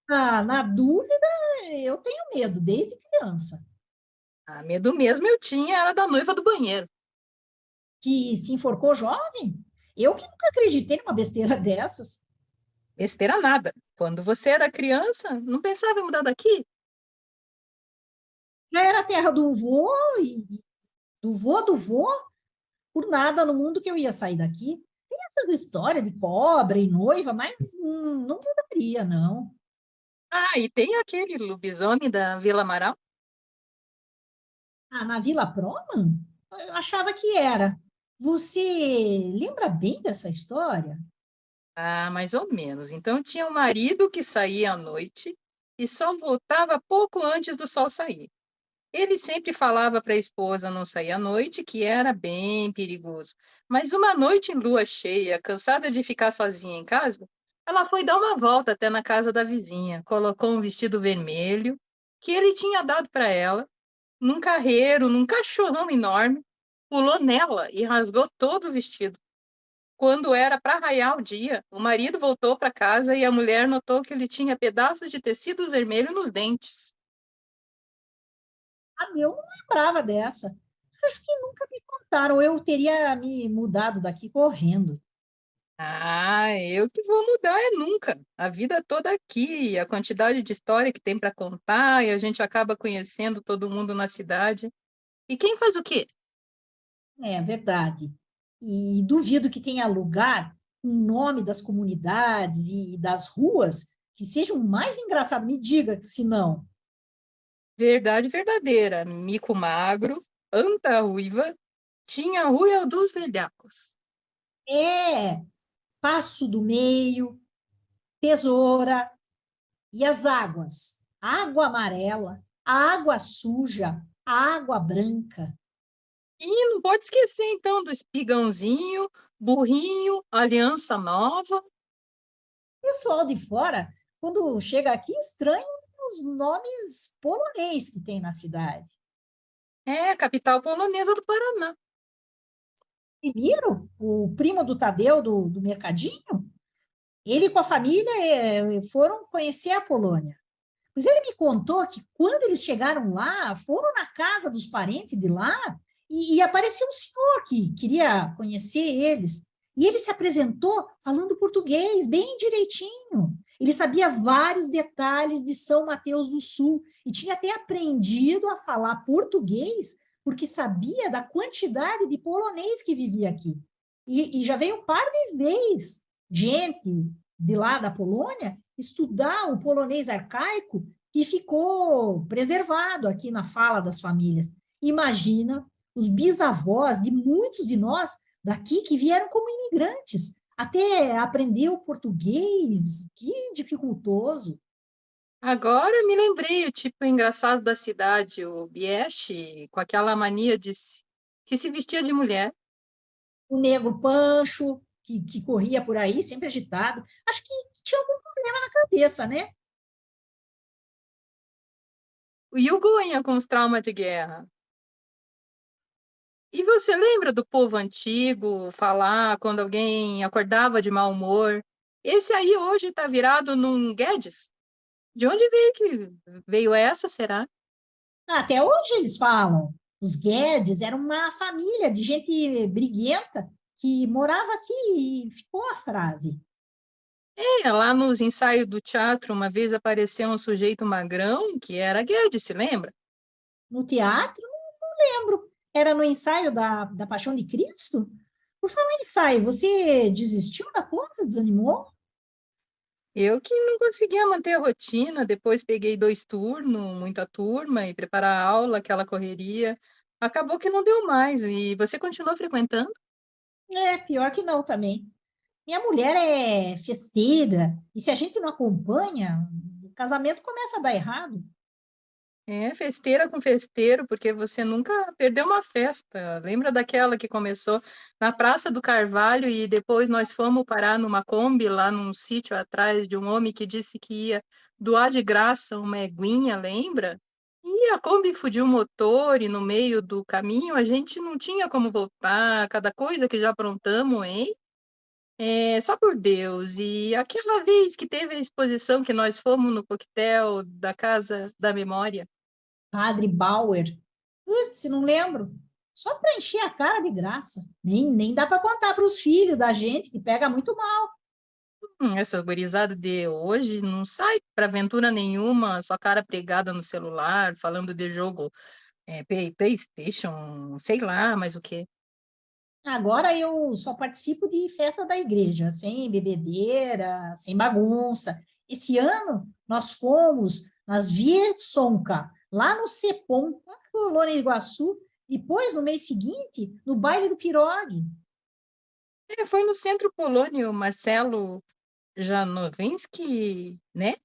B: Ah, na dúvida, eu tenho medo, desde criança.
A: Ah, medo mesmo eu tinha, era da noiva do banheiro.
B: Que se enforcou jovem? Eu que nunca acreditei numa besteira dessas.
A: Besteira nada. Quando você era criança, não pensava em mudar daqui?
B: Já era a terra do vô e do vô, por nada no mundo que eu ia sair daqui. Tem essas histórias de cobra e noiva, mas não mudaria, não.
A: Ah, e tem aquele lobisomem da Vila Amaral?
B: Ah, na Vila Proma? Eu achava que era. Você lembra bem dessa história?
A: Ah, mais ou menos. Então tinha um marido que saía à noite e só voltava pouco antes do sol sair. Ele sempre falava para a esposa não sair à noite, que era bem perigoso. Mas uma noite em lua cheia, cansada de ficar sozinha em casa, ela foi dar uma volta até na casa da vizinha, colocou um vestido vermelho que ele tinha dado para ela, num carreiro, num cachorrão enorme, pulou nela e rasgou todo o vestido. Quando era para raiar o dia, o marido voltou para casa e a mulher notou que ele tinha pedaços de tecido vermelho nos dentes.
B: Ah, eu não lembrava dessa. Acho que nunca me contaram. Eu teria me mudado daqui correndo.
A: Ah, eu que vou mudar é nunca. A vida toda aqui, a quantidade de história que tem para contar, e a gente acaba conhecendo todo mundo na cidade. E quem faz o quê?
B: É verdade. E duvido que tenha lugar o nome das comunidades e das ruas que sejam mais engraçados. Me diga se não.
A: Verdade verdadeira. Mico magro, anta ruiva, tinha a ruia dos velhacos.
B: É Passo do Meio, Tesoura e as águas. Água amarela, água suja, água branca.
A: E não pode esquecer, então, do espigãozinho, burrinho, aliança nova.
B: Pessoal de fora, quando chega aqui, estranha os nomes polonês que tem na cidade.
A: É, capital polonesa do Paraná.
B: Primeiro, o primo do Tadeu, do Mercadinho, ele com a família foram conhecer a Polônia. Mas ele me contou que quando eles chegaram lá, foram na casa dos parentes de lá e apareceu um senhor que queria conhecer eles. E ele se apresentou falando português, bem direitinho. Ele sabia vários detalhes de São Mateus do Sul e tinha até aprendido a falar português porque sabia da quantidade de polonês que vivia aqui. E já veio um par de vezes gente de lá da Polônia estudar o polonês arcaico que ficou preservado aqui na fala das famílias. Imagina os bisavós de muitos de nós daqui que vieram como imigrantes, até aprender o português, que dificultoso.
A: Agora me lembrei o tipo engraçado da cidade, o Bieche, com aquela mania que se vestia de mulher.
B: O negro Pancho, que corria por aí, sempre agitado. Acho que tinha algum problema na cabeça, né?
A: E o Goiânia com os traumas de guerra. E você lembra do povo antigo falar quando alguém acordava de mau humor? Esse aí hoje está virado num Guedes. De onde veio essa, será?
B: Até hoje eles falam. Os Guedes eram uma família de gente briguenta que morava aqui e ficou a frase.
A: É, lá nos ensaios do teatro, uma vez apareceu um sujeito magrão que era Guedes, se lembra?
B: No teatro, não lembro. Era no ensaio da Paixão de Cristo? Por falar em ensaio, você desistiu da coisa? Desanimou?
A: Eu que não conseguia manter a rotina, depois peguei 2 turnos, muita turma, e preparar a aula, aquela correria. Acabou que não deu mais. E você continuou frequentando?
B: É, pior que não também. Minha mulher é festeira, e se a gente não acompanha, o casamento começa a dar errado.
A: É, festeira com festeiro, porque você nunca perdeu uma festa. Lembra daquela que começou na Praça do Carvalho e depois nós fomos parar numa Kombi lá num sítio atrás de um homem que disse que ia doar de graça uma eguinha, lembra? E a Kombi fudiu o motor e no meio do caminho a gente não tinha como voltar, cada coisa que já aprontamos, hein? É, só por Deus. E aquela vez que teve a exposição que nós fomos no coquetel da Casa da Memória.
B: Padre Bauer, se não lembro, só para encher a cara de graça. Nem dá para contar para os filhos da gente, que pega muito mal.
A: Essa gurizada de hoje não sai para aventura nenhuma, só cara pregada no celular, falando de jogo, PlayStation, sei lá, mas o quê?
B: Agora eu só participo de festa da igreja, sem bebedeira, sem bagunça. Esse ano nós fomos nas Viersonca, lá no Cepom, lá na Colônia Iguaçu, depois, no mês seguinte, no baile do Pirogue.
A: É, foi no Centro Polônio, Marcelo Janowiński, né?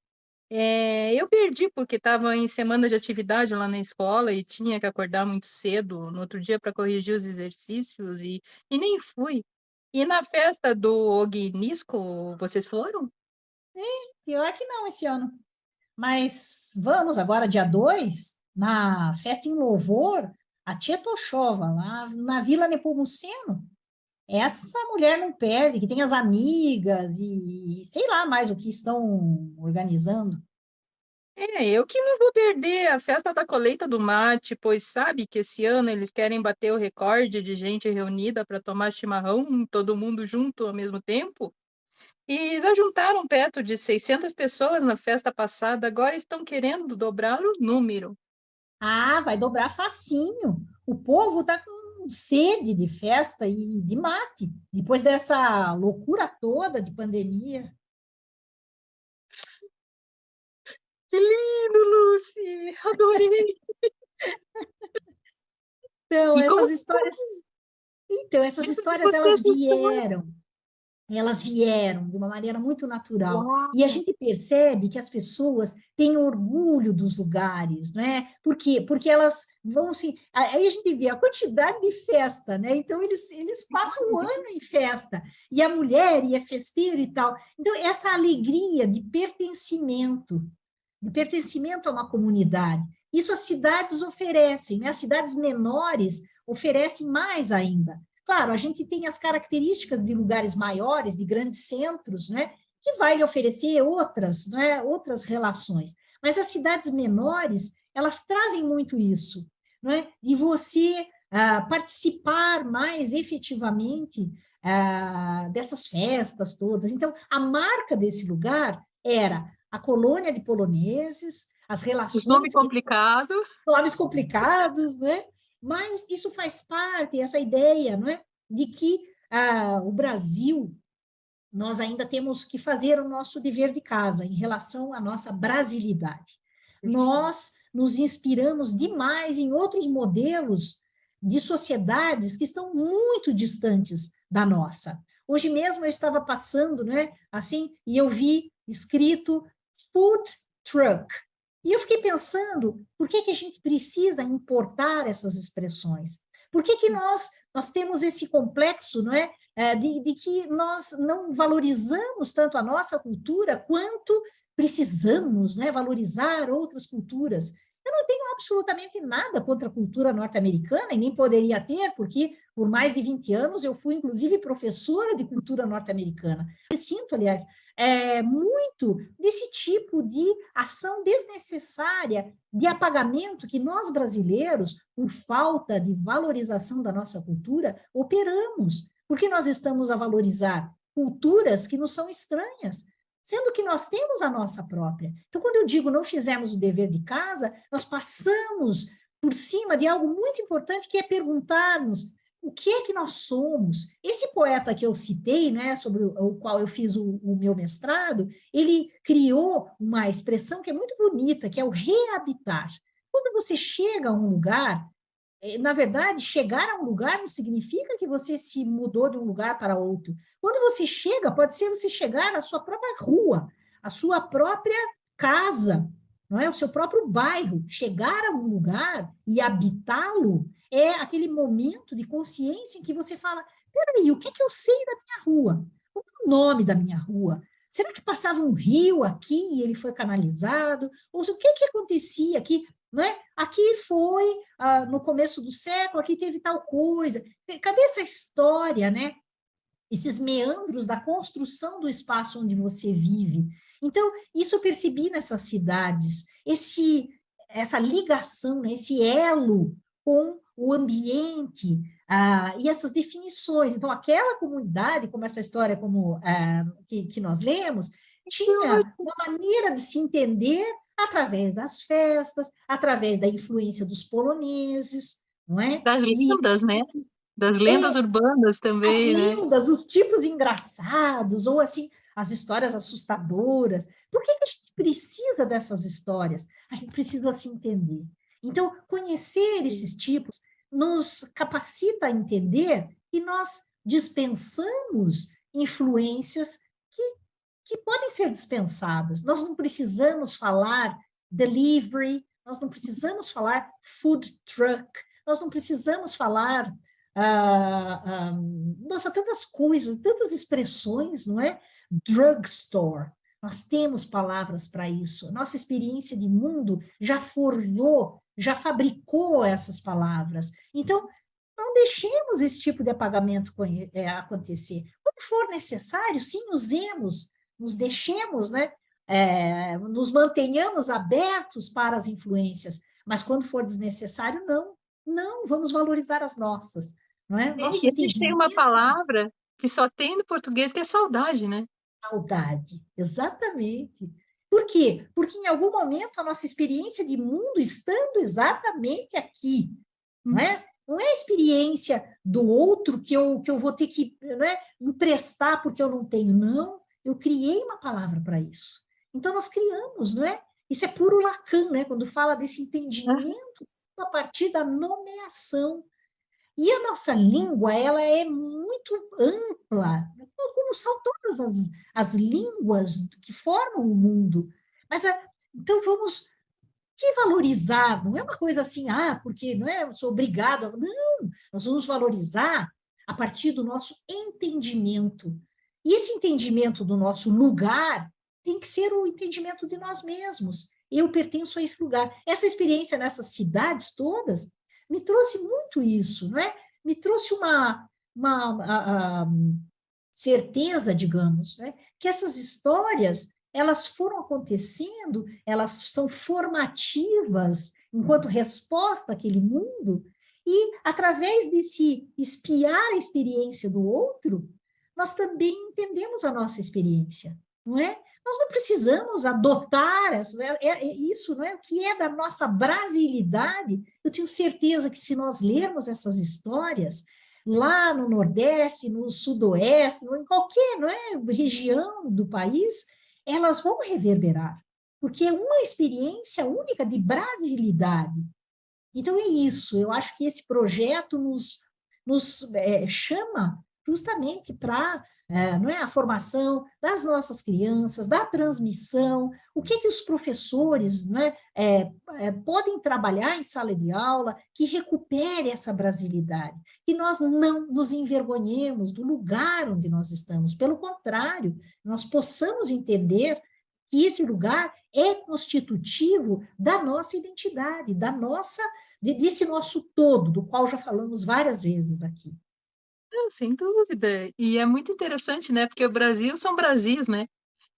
A: É, eu perdi porque estava em semana de atividade lá na escola e tinha que acordar muito cedo no outro dia para corrigir os exercícios e nem fui. E na festa do Ognisco, vocês foram?
B: Pior que não esse ano. Mas vamos agora, dia 2 na festa em louvor, a Tia Toshova, lá na Vila Nepomuceno. Essa mulher não perde, que tem as amigas e sei lá mais o que estão organizando.
A: É, eu que não vou perder a festa da colheita do mate, pois sabe que esse ano eles querem bater o recorde de gente reunida para tomar chimarrão, todo mundo junto ao mesmo tempo. E já juntaram perto de 600 pessoas na festa passada, agora estão querendo dobrar o número.
B: Ah, vai dobrar facinho. O povo está com sede de festa e de mate, depois dessa loucura toda de pandemia.
A: Que lindo, Lucy! Adorei!
B: Então,
A: E como
B: essas
A: lembra de
B: histórias
A: você
B: elas vieram de uma maneira muito natural. E a
A: Uau!
B: gente percebe que as pessoas têm orgulho dos lugares, né? Por quê? Porque elas vão se. Aí a gente vê a quantidade de festa, né? Então, eles passam o ano em festa. E a mulher e é festeiro e tal. Então, essa alegria de pertencimento a uma comunidade. Isso as cidades oferecem, né? As cidades menores oferecem mais ainda. Claro, a gente tem as características de lugares maiores, de grandes centros, né? Que vai lhe oferecer outras, né? Outras relações. Mas as cidades menores, elas trazem muito isso, né? De você participar mais efetivamente dessas festas todas. Então, a marca desse lugar era a colônia de poloneses, as
A: Os nomes
B: relações,
A: complicados.
B: nomes complicados, né? Mas isso faz parte, essa ideia, não é? De que o Brasil, nós ainda temos que fazer o nosso dever de casa em relação à nossa brasilidade. Nós nos inspiramos demais em outros modelos de sociedades que estão muito distantes da nossa. Hoje mesmo eu estava passando, né, assim, e eu vi escrito food truck. E eu fiquei pensando, por que que a gente precisa importar essas expressões? Por que que nós temos esse complexo, não é? De que nós não valorizamos tanto a nossa cultura quanto precisamos, né, valorizar outras culturas. Eu não tenho absolutamente nada contra a cultura norte-americana, e nem poderia ter, porque por mais de 20 anos eu fui, inclusive, professora de cultura norte-americana. Eu sinto, aliás, muito desse tipo de ação desnecessária, de apagamento que nós brasileiros, por falta de valorização da nossa cultura, operamos, porque nós estamos a valorizar culturas que nos são estranhas, sendo que nós temos a nossa própria. Então, quando eu digo não fizemos o dever de casa, nós passamos por cima de algo muito importante, que é perguntarmos o que é que nós somos. Esse poeta que eu citei, né, sobre o qual eu fiz o meu mestrado, ele criou uma expressão que é muito bonita, que é o reabitar. Quando você chega a um lugar, na verdade, chegar a um lugar não significa que você se mudou de um lugar para outro. Quando você chega, pode ser você chegar à sua própria rua, à sua própria casa, não é? O seu próprio bairro. Chegar a um lugar e habitá-lo é aquele momento de consciência em que você fala: peraí, o que que eu sei da minha rua? Qual é o nome da minha rua? Será que passava um rio aqui e ele foi canalizado? Ou o que que acontecia aqui? Não é? Aqui foi no começo do século, aqui teve tal coisa. Cadê essa história, né? Esses meandros da construção do espaço onde você vive. Então, isso eu percebi nessas cidades, essa ligação, né? Esse elo com o ambiente, e essas definições. Então, aquela comunidade, como essa história que nós lemos, tinha uma maneira de se entender através das festas, através da influência dos poloneses, não é?
A: Das lendas, né? Das lendas urbanas
B: As
A: também, né?
B: lendas, os tipos engraçados, ou assim, as histórias assustadoras. Por que que a gente precisa dessas histórias? A gente precisa se entender. Então, conhecer esses tipos nos capacita a entender que nós dispensamos influências que podem ser dispensadas. Nós não precisamos falar delivery, nós não precisamos falar food truck, nós não precisamos falar, nossa, tantas coisas, tantas expressões, não é? Drugstore. Nós temos palavras para isso. Nossa experiência de mundo já forjou, já fabricou essas palavras. Então, não deixemos esse tipo de apagamento acontecer. Quando for necessário, sim, usemos, nos deixemos, né? Nos mantenhamos abertos para as influências, mas quando for desnecessário, não, vamos valorizar as nossas, não é? Nosso
A: E a gente tem uma
B: entendimento.
A: palavra que só tem no português, que é saudade, né?
B: Saudade, exatamente. Por quê? Porque em algum momento a nossa experiência de mundo estando exatamente aqui, não é? Não é a experiência do outro que eu vou ter que, não é, emprestar porque eu não tenho, não. Eu criei uma palavra para isso. Então nós criamos, não é? Isso é puro Lacan, né? Quando fala desse entendimento a partir da nomeação. E a nossa língua, ela é muito ampla, como são todas as línguas que formam o mundo. Mas, então, vamos que valorizar, não é uma coisa assim, porque não é, eu sou obrigado. Não, nós vamos valorizar a partir do nosso entendimento. E esse entendimento do nosso lugar tem que ser o entendimento de nós mesmos. Eu pertenço a esse lugar. Essa experiência nessas cidades todas me trouxe muito isso, não é? Me trouxe uma certeza, digamos, né? Que essas histórias elas foram acontecendo, elas são formativas enquanto resposta àquele mundo, e através desse espiar a experiência do outro, nós também entendemos a nossa experiência. não é? Nós não precisamos adotar isso, não é? O que é da nossa brasilidade. Eu tenho certeza que se nós lermos essas histórias, lá no Nordeste, no Sudoeste, em qualquer, não é, região do país, elas vão reverberar, porque é uma experiência única de brasilidade. Então, é isso. Eu acho que esse projeto nos chama justamente para não é, a formação das nossas crianças, da transmissão, o que os professores não é, podem trabalhar em sala de aula, que recupere essa brasilidade, que nós não nos envergonhemos do lugar onde nós estamos, pelo contrário, nós possamos entender que esse lugar é constitutivo da nossa identidade, desse nosso todo, do qual já falamos várias vezes aqui.
A: Não, sem dúvida. E é muito interessante, né? Porque o Brasil são Brasis, né?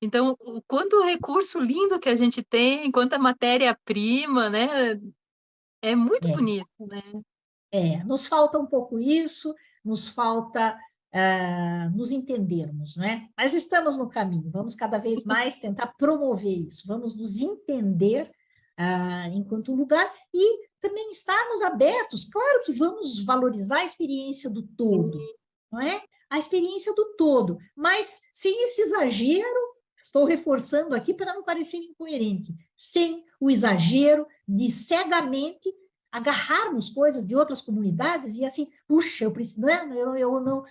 A: Então, o quanto recurso lindo que a gente tem, quanta matéria-prima, né? É muito bonito, né?
B: Nos falta um pouco isso, nos falta nos entendermos, não é? Mas estamos no caminho, vamos cada vez mais tentar promover isso, vamos nos entender enquanto lugar e também estarmos abertos, claro que vamos valorizar a experiência do todo, não é? A experiência do todo, mas sem esse exagero, estou reforçando aqui para não parecer incoerente, sem o exagero de cegamente agarrarmos coisas de outras comunidades e assim, puxa, eu preciso, eu não,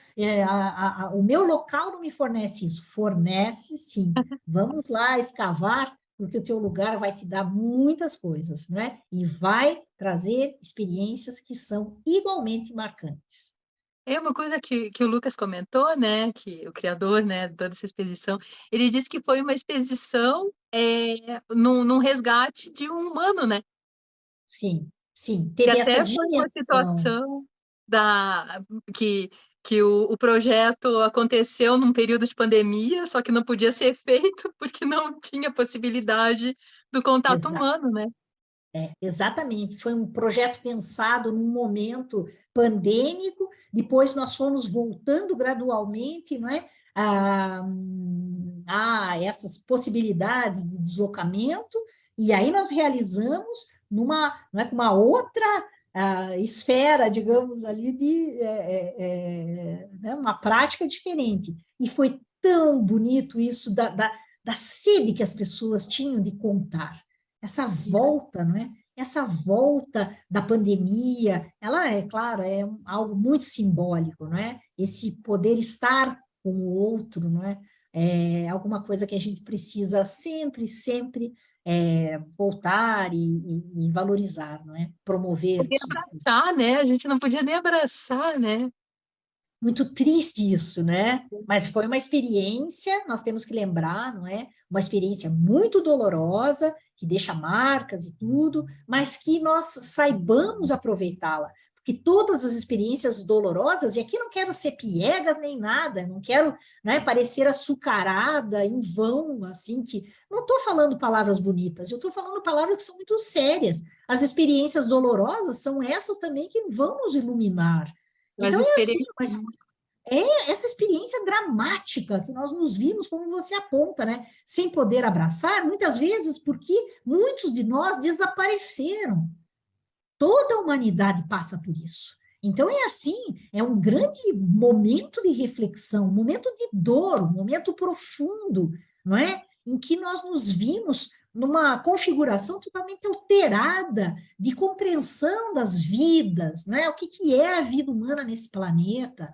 B: o meu local não me fornece isso, fornece sim, vamos lá escavar, porque o teu lugar vai te dar muitas coisas, né? E vai trazer experiências que são igualmente marcantes.
A: É uma coisa que o Lucas comentou, né, que o criador, né, de toda essa expedição, ele disse que foi uma expedição num resgate de um humano, né?
B: Sim, sim,
A: Que
B: teve essa
A: até foi uma
B: dimensão.
A: situação da que que o projeto aconteceu num período de pandemia, só que não podia ser feito, porque não tinha possibilidade do contato humano, né.
B: Exatamente, foi um projeto pensado num momento pandêmico, depois nós fomos voltando gradualmente, não é? A essas possibilidades de deslocamento, e aí nós realizamos não é, uma outra esfera, digamos, ali né, uma prática diferente. E foi tão bonito isso da sede que as pessoas tinham de contar essa volta, não é? Essa volta da pandemia, ela é, claro, algo muito simbólico, não é? Esse poder estar com o outro, não é? É alguma coisa que a gente precisa sempre, sempre voltar e valorizar, não é? Promover,
A: Poder abraçar, né, a gente não podia nem abraçar, né.
B: muito triste isso, né? Mas foi uma experiência, nós temos que lembrar, não é? Uma experiência muito dolorosa, que deixa marcas e tudo, mas que nós saibamos aproveitá-la. Porque todas as experiências dolorosas, e aqui não quero ser piegas nem nada, não quero, né, parecer açucarada, em vão, assim, que. Não estou falando palavras bonitas, eu estou falando palavras que são muito sérias. As experiências dolorosas são essas também que vão nos iluminar.
A: As
B: Então, é assim,
A: experiências
B: mas essa experiência dramática que nós nos vimos, como você aponta, né? Sem poder abraçar, muitas vezes porque muitos de nós desapareceram. Toda a humanidade passa por isso. Então, é assim, é um grande momento de reflexão, um momento de dor, um momento profundo, não é? Em que nós nos vimos numa configuração totalmente alterada de compreensão das vidas, não é? O que é a vida humana nesse planeta?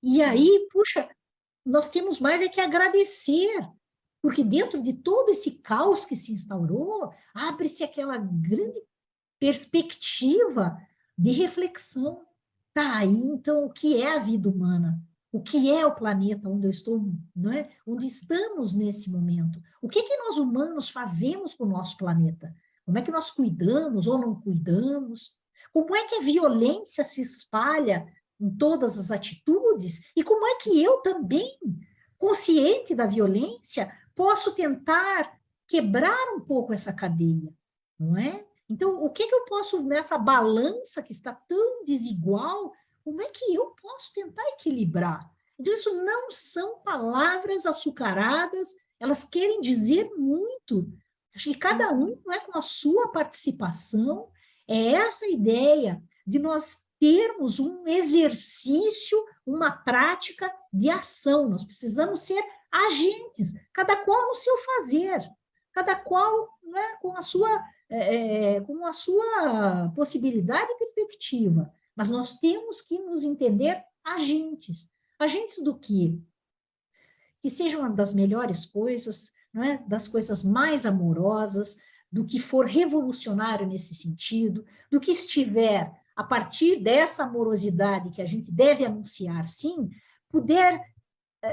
B: E aí, puxa, nós temos mais é que agradecer, porque dentro de todo esse caos que se instaurou, abre-se aquela grande perspectiva de reflexão. Tá aí, então, o que é a vida humana? O que é o planeta onde eu estou, não é? Onde estamos nesse momento? O que nós humanos fazemos com o nosso planeta? Como é que nós cuidamos ou não cuidamos? Como é que a violência se espalha em todas as atitudes? E como é que eu também, consciente da violência, posso tentar quebrar um pouco essa cadeia, não é? Então, o que eu posso, nessa balança que está tão desigual, como é que eu posso tentar equilibrar? Então, isso não são palavras açucaradas elas querem dizer muito. Acho que cada um, não é, com a sua participação, é essa ideia de nós termos um exercício, uma prática de ação. Nós precisamos ser agentes, cada qual no seu fazer, cada qual, né, com a sua possibilidade e perspectiva. Mas nós temos que nos entender agentes. Agentes do quê? Que sejam uma das melhores coisas, não é? Das coisas mais amorosas, do que for revolucionário nesse sentido, do que estiver a partir dessa amorosidade que a gente deve anunciar, sim, puder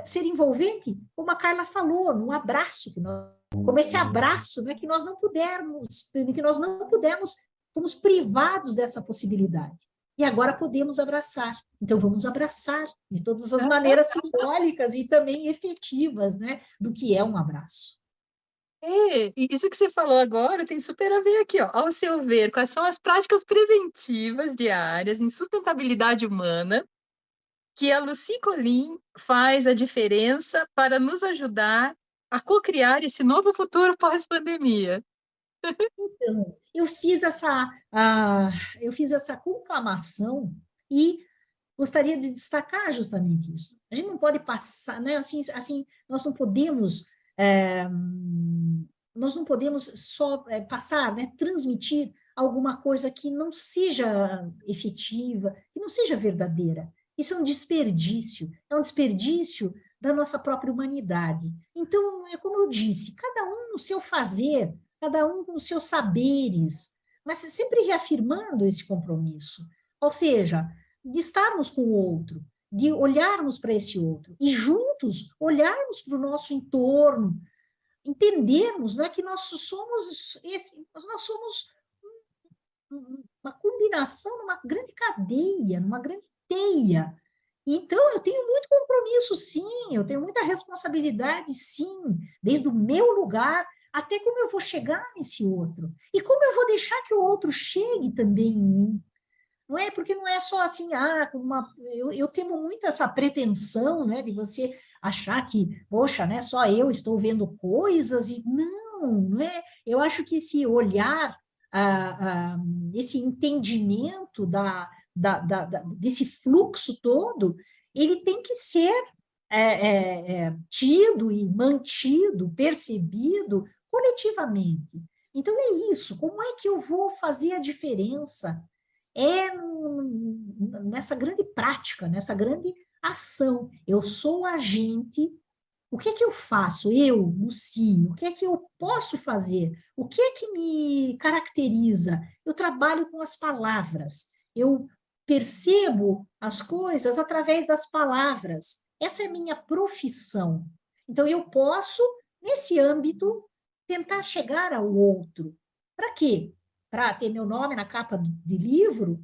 B: ser envolvente, como a Carla falou, num abraço, como esse abraço, né, que nós não pudemos, fomos privados dessa possibilidade. E agora podemos abraçar. Então, vamos abraçar de todas as maneiras simbólicas e também efetivas, né, do que é um abraço.
A: E isso que você falou agora tem super a ver aqui, ó. Ao seu ver, quais são as práticas preventivas diárias em sustentabilidade humana que a Lucy Colin faz a diferença para nos ajudar a co-criar esse novo futuro pós-pandemia?
B: Então, eu fiz essa conclamação e gostaria de destacar justamente isso. A gente não pode passar, né? Assim, nós não podemos só passar, né? Transmitir alguma coisa que não seja efetiva, que não seja verdadeira. Isso é um desperdício da nossa própria humanidade. Então, é como eu disse, cada um no seu fazer, cada um com os seus saberes, mas sempre reafirmando esse compromisso. Ou seja, de estarmos com o outro, de olharmos para esse outro e juntos olharmos para o nosso entorno, entendermos, não é, que nós somos uma combinação, numa grande cadeia, numa grande teia. Então, eu tenho muito compromisso, sim, eu tenho muita responsabilidade, sim, desde o meu lugar até como eu vou chegar nesse outro. E como eu vou deixar que o outro chegue também em mim. Não é porque não é só assim, eu temo muito essa pretensão, né, de você achar que, poxa, né, só eu estou vendo coisas, e não é. Eu acho que esse olhar, esse entendimento desse fluxo todo, ele tem que ser tido e mantido, percebido coletivamente. Então, é isso. Como é que eu vou fazer a diferença? Nessa grande prática, nessa grande ação. Eu sou agente. O que é que eu faço? Eu, Lucy, o que é que eu posso fazer? O que é que me caracteriza? Eu trabalho com as palavras. Eu percebo as coisas através das palavras. Essa é a minha profissão. Então, eu posso, nesse âmbito, tentar chegar ao outro. Para quê? Para ter meu nome na capa de livro?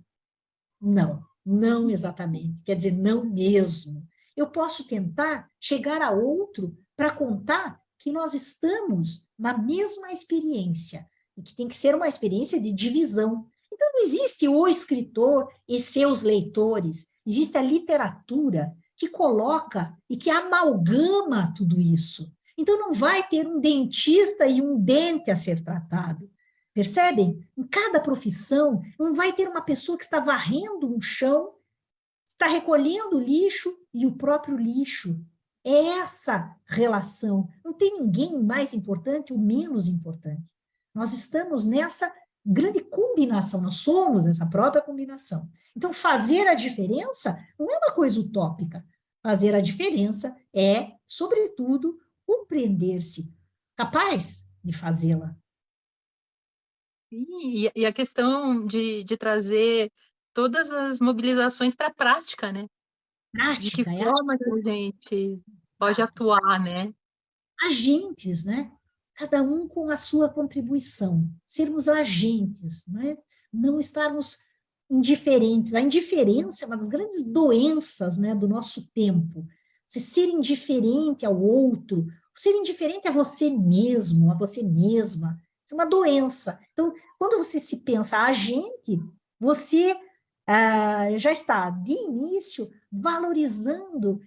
B: Não, não exatamente. Quer dizer, não mesmo. Eu posso tentar chegar a outro para contar que nós estamos na mesma experiência, e que tem que ser uma experiência de divisão. Então, não existe o escritor e seus leitores, existe a literatura que coloca e que amalgama tudo isso. Então, não vai ter um dentista e um dente a ser tratado. Percebem? Em cada profissão, não vai ter uma pessoa que está varrendo um chão, está recolhendo o lixo e o próprio lixo. É essa relação. Não tem ninguém mais importante ou menos importante. Nós estamos nessa grande combinação, nós somos essa própria combinação. Então, fazer a diferença não é uma coisa utópica. Fazer a diferença é, sobretudo, compreender-se capaz de fazê-la.
A: E a questão de trazer todas as mobilizações para a prática, né? De que
B: Prática,
A: forma que a gente pode atuar, né?
B: Agentes, né? Cada um com a sua contribuição. Sermos agentes, né? Não estarmos indiferentes. A indiferença é uma das grandes doenças, né, do nosso tempo. Você ser indiferente ao outro, ser indiferente a você mesmo, a você mesma, isso é uma doença. Então, quando você se pensa agente, você já está, de início, valorizando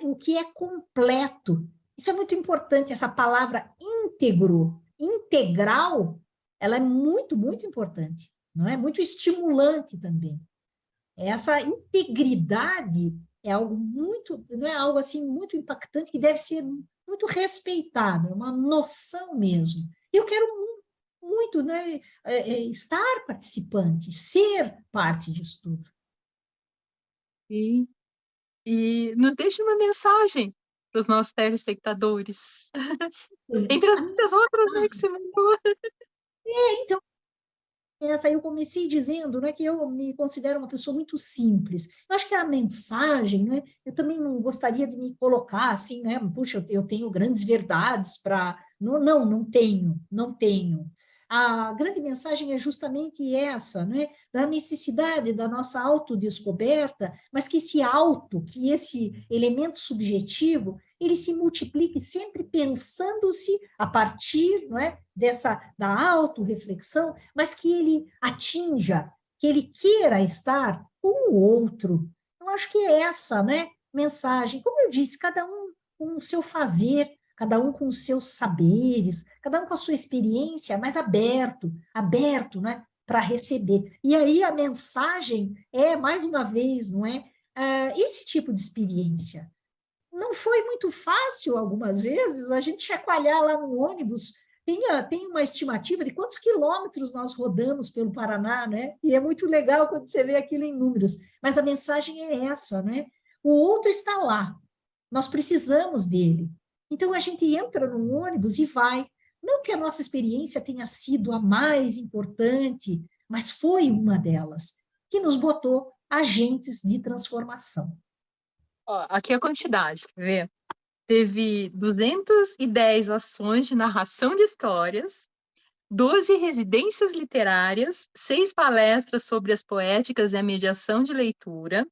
B: o que é completo. Isso é muito importante, essa palavra íntegro, integral, ela é muito, muito importante, não é? Muito estimulante também. Essa integridade é algo muito, não é algo assim muito impactante que deve ser muito respeitado, é uma noção mesmo. Eu quero muito, né, estar participante, ser parte disso tudo.
A: E, e nos deixe uma mensagem para os nossos telespectadores. Entre as
B: A
A: muitas outras, né, que você mandou.
B: Então, essa aí eu comecei dizendo, né, que eu me considero uma pessoa muito simples. Eu acho que a mensagem, né, eu também não gostaria de me colocar assim, né, puxa, eu tenho grandes verdades para... Não, não tenho, não tenho. A grande mensagem é justamente essa, né, da necessidade da nossa autodescoberta, mas que que esse elemento subjetivo, ele se multiplique sempre pensando-se a partir, não é, da autorreflexão, mas que ele atinja, que ele queira estar com o outro. Eu acho que é essa, né, mensagem. Como eu disse, cada um com o seu fazer, cada um com os seus saberes, cada um com a sua experiência, mas aberto, né, para receber. E aí a mensagem é, mais uma vez, não é, esse tipo de experiência. Não foi muito fácil algumas vezes a gente chacoalhar lá no ônibus. Tem uma estimativa de quantos quilômetros nós rodamos pelo Paraná, né? E é muito legal quando você vê aquilo em números. Mas a mensagem é essa, né? O outro está lá. Nós precisamos dele. Então a gente entra no ônibus e vai. Não que a nossa experiência tenha sido a mais importante, mas foi uma delas que nos botou agentes de transformação.
A: Ó, aqui é a quantidade, quer ver? Teve 210 ações de narração de histórias, 12 residências literárias, 6 palestras sobre as poéticas e a mediação de leitura,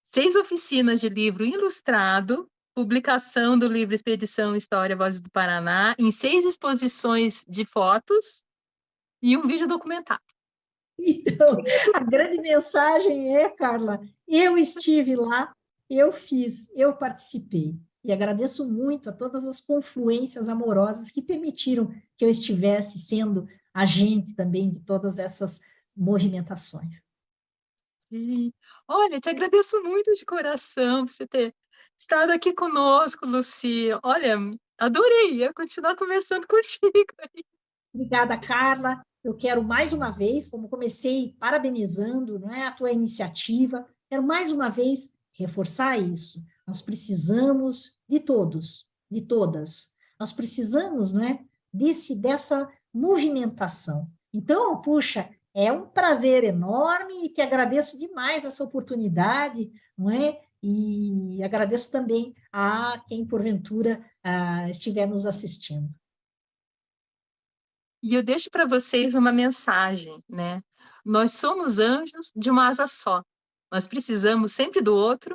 A: 6 oficinas de livro ilustrado, publicação do livro Expedição História Vozes do Paraná, em 6 exposições de fotos e um vídeo documentário.
B: Então, a grande mensagem é, Carla, eu estive lá, eu fiz, eu participei. E agradeço muito a todas as confluências amorosas que permitiram que eu estivesse sendo agente também de todas essas movimentações.
A: E, olha, te agradeço muito de coração por você ter estado aqui conosco, Luci. Olha, adorei, ia continuar conversando contigo.
B: Obrigada, Carla. Eu quero mais uma vez, como comecei parabenizando, não é, a tua iniciativa, quero mais uma vez reforçar isso. Nós precisamos de todos, de todas. Nós precisamos, não é, dessa movimentação. Então, puxa, é um prazer enorme e te agradeço demais essa oportunidade, não é? E agradeço também a quem porventura estiver nos assistindo.
A: E eu deixo para vocês uma mensagem, né? Nós somos anjos de uma asa só. Nós precisamos sempre do outro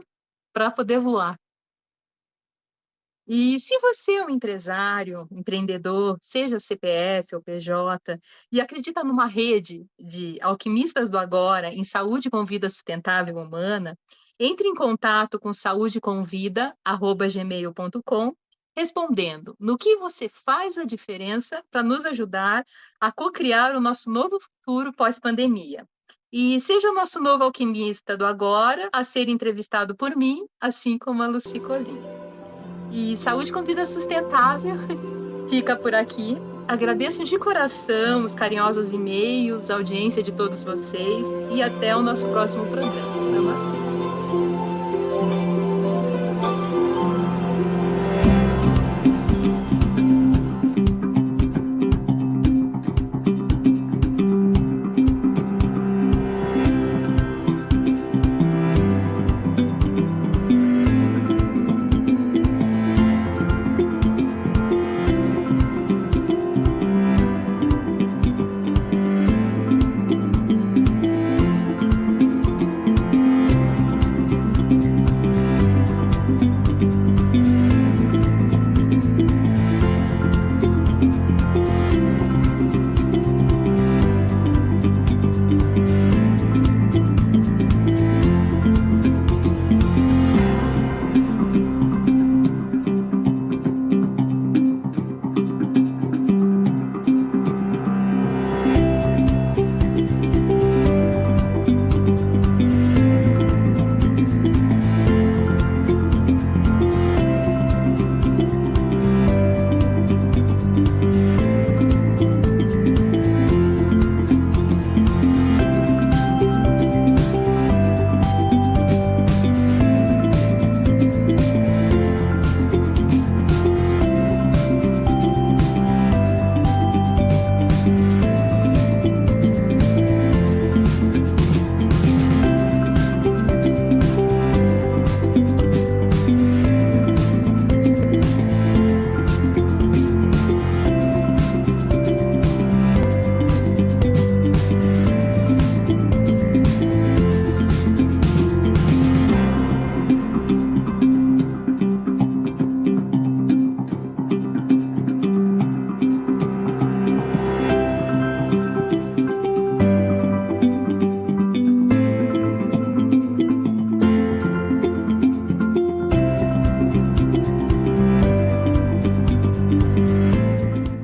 A: para poder voar. E se você é um empresário, empreendedor, seja CPF ou PJ, e acredita numa rede de alquimistas do agora em saúde com vida sustentável humana, entre em contato com saudeconvida@gmail.com, respondendo no que você faz a diferença para nos ajudar a co-criar o nosso novo futuro pós-pandemia. E seja o nosso novo alquimista do agora a ser entrevistado por mim, assim como a Lucy Colim. E Saúde com Vida Sustentável fica por aqui. Agradeço de coração os carinhosos e-mails, a audiência de todos vocês e até o nosso próximo programa. Namastê.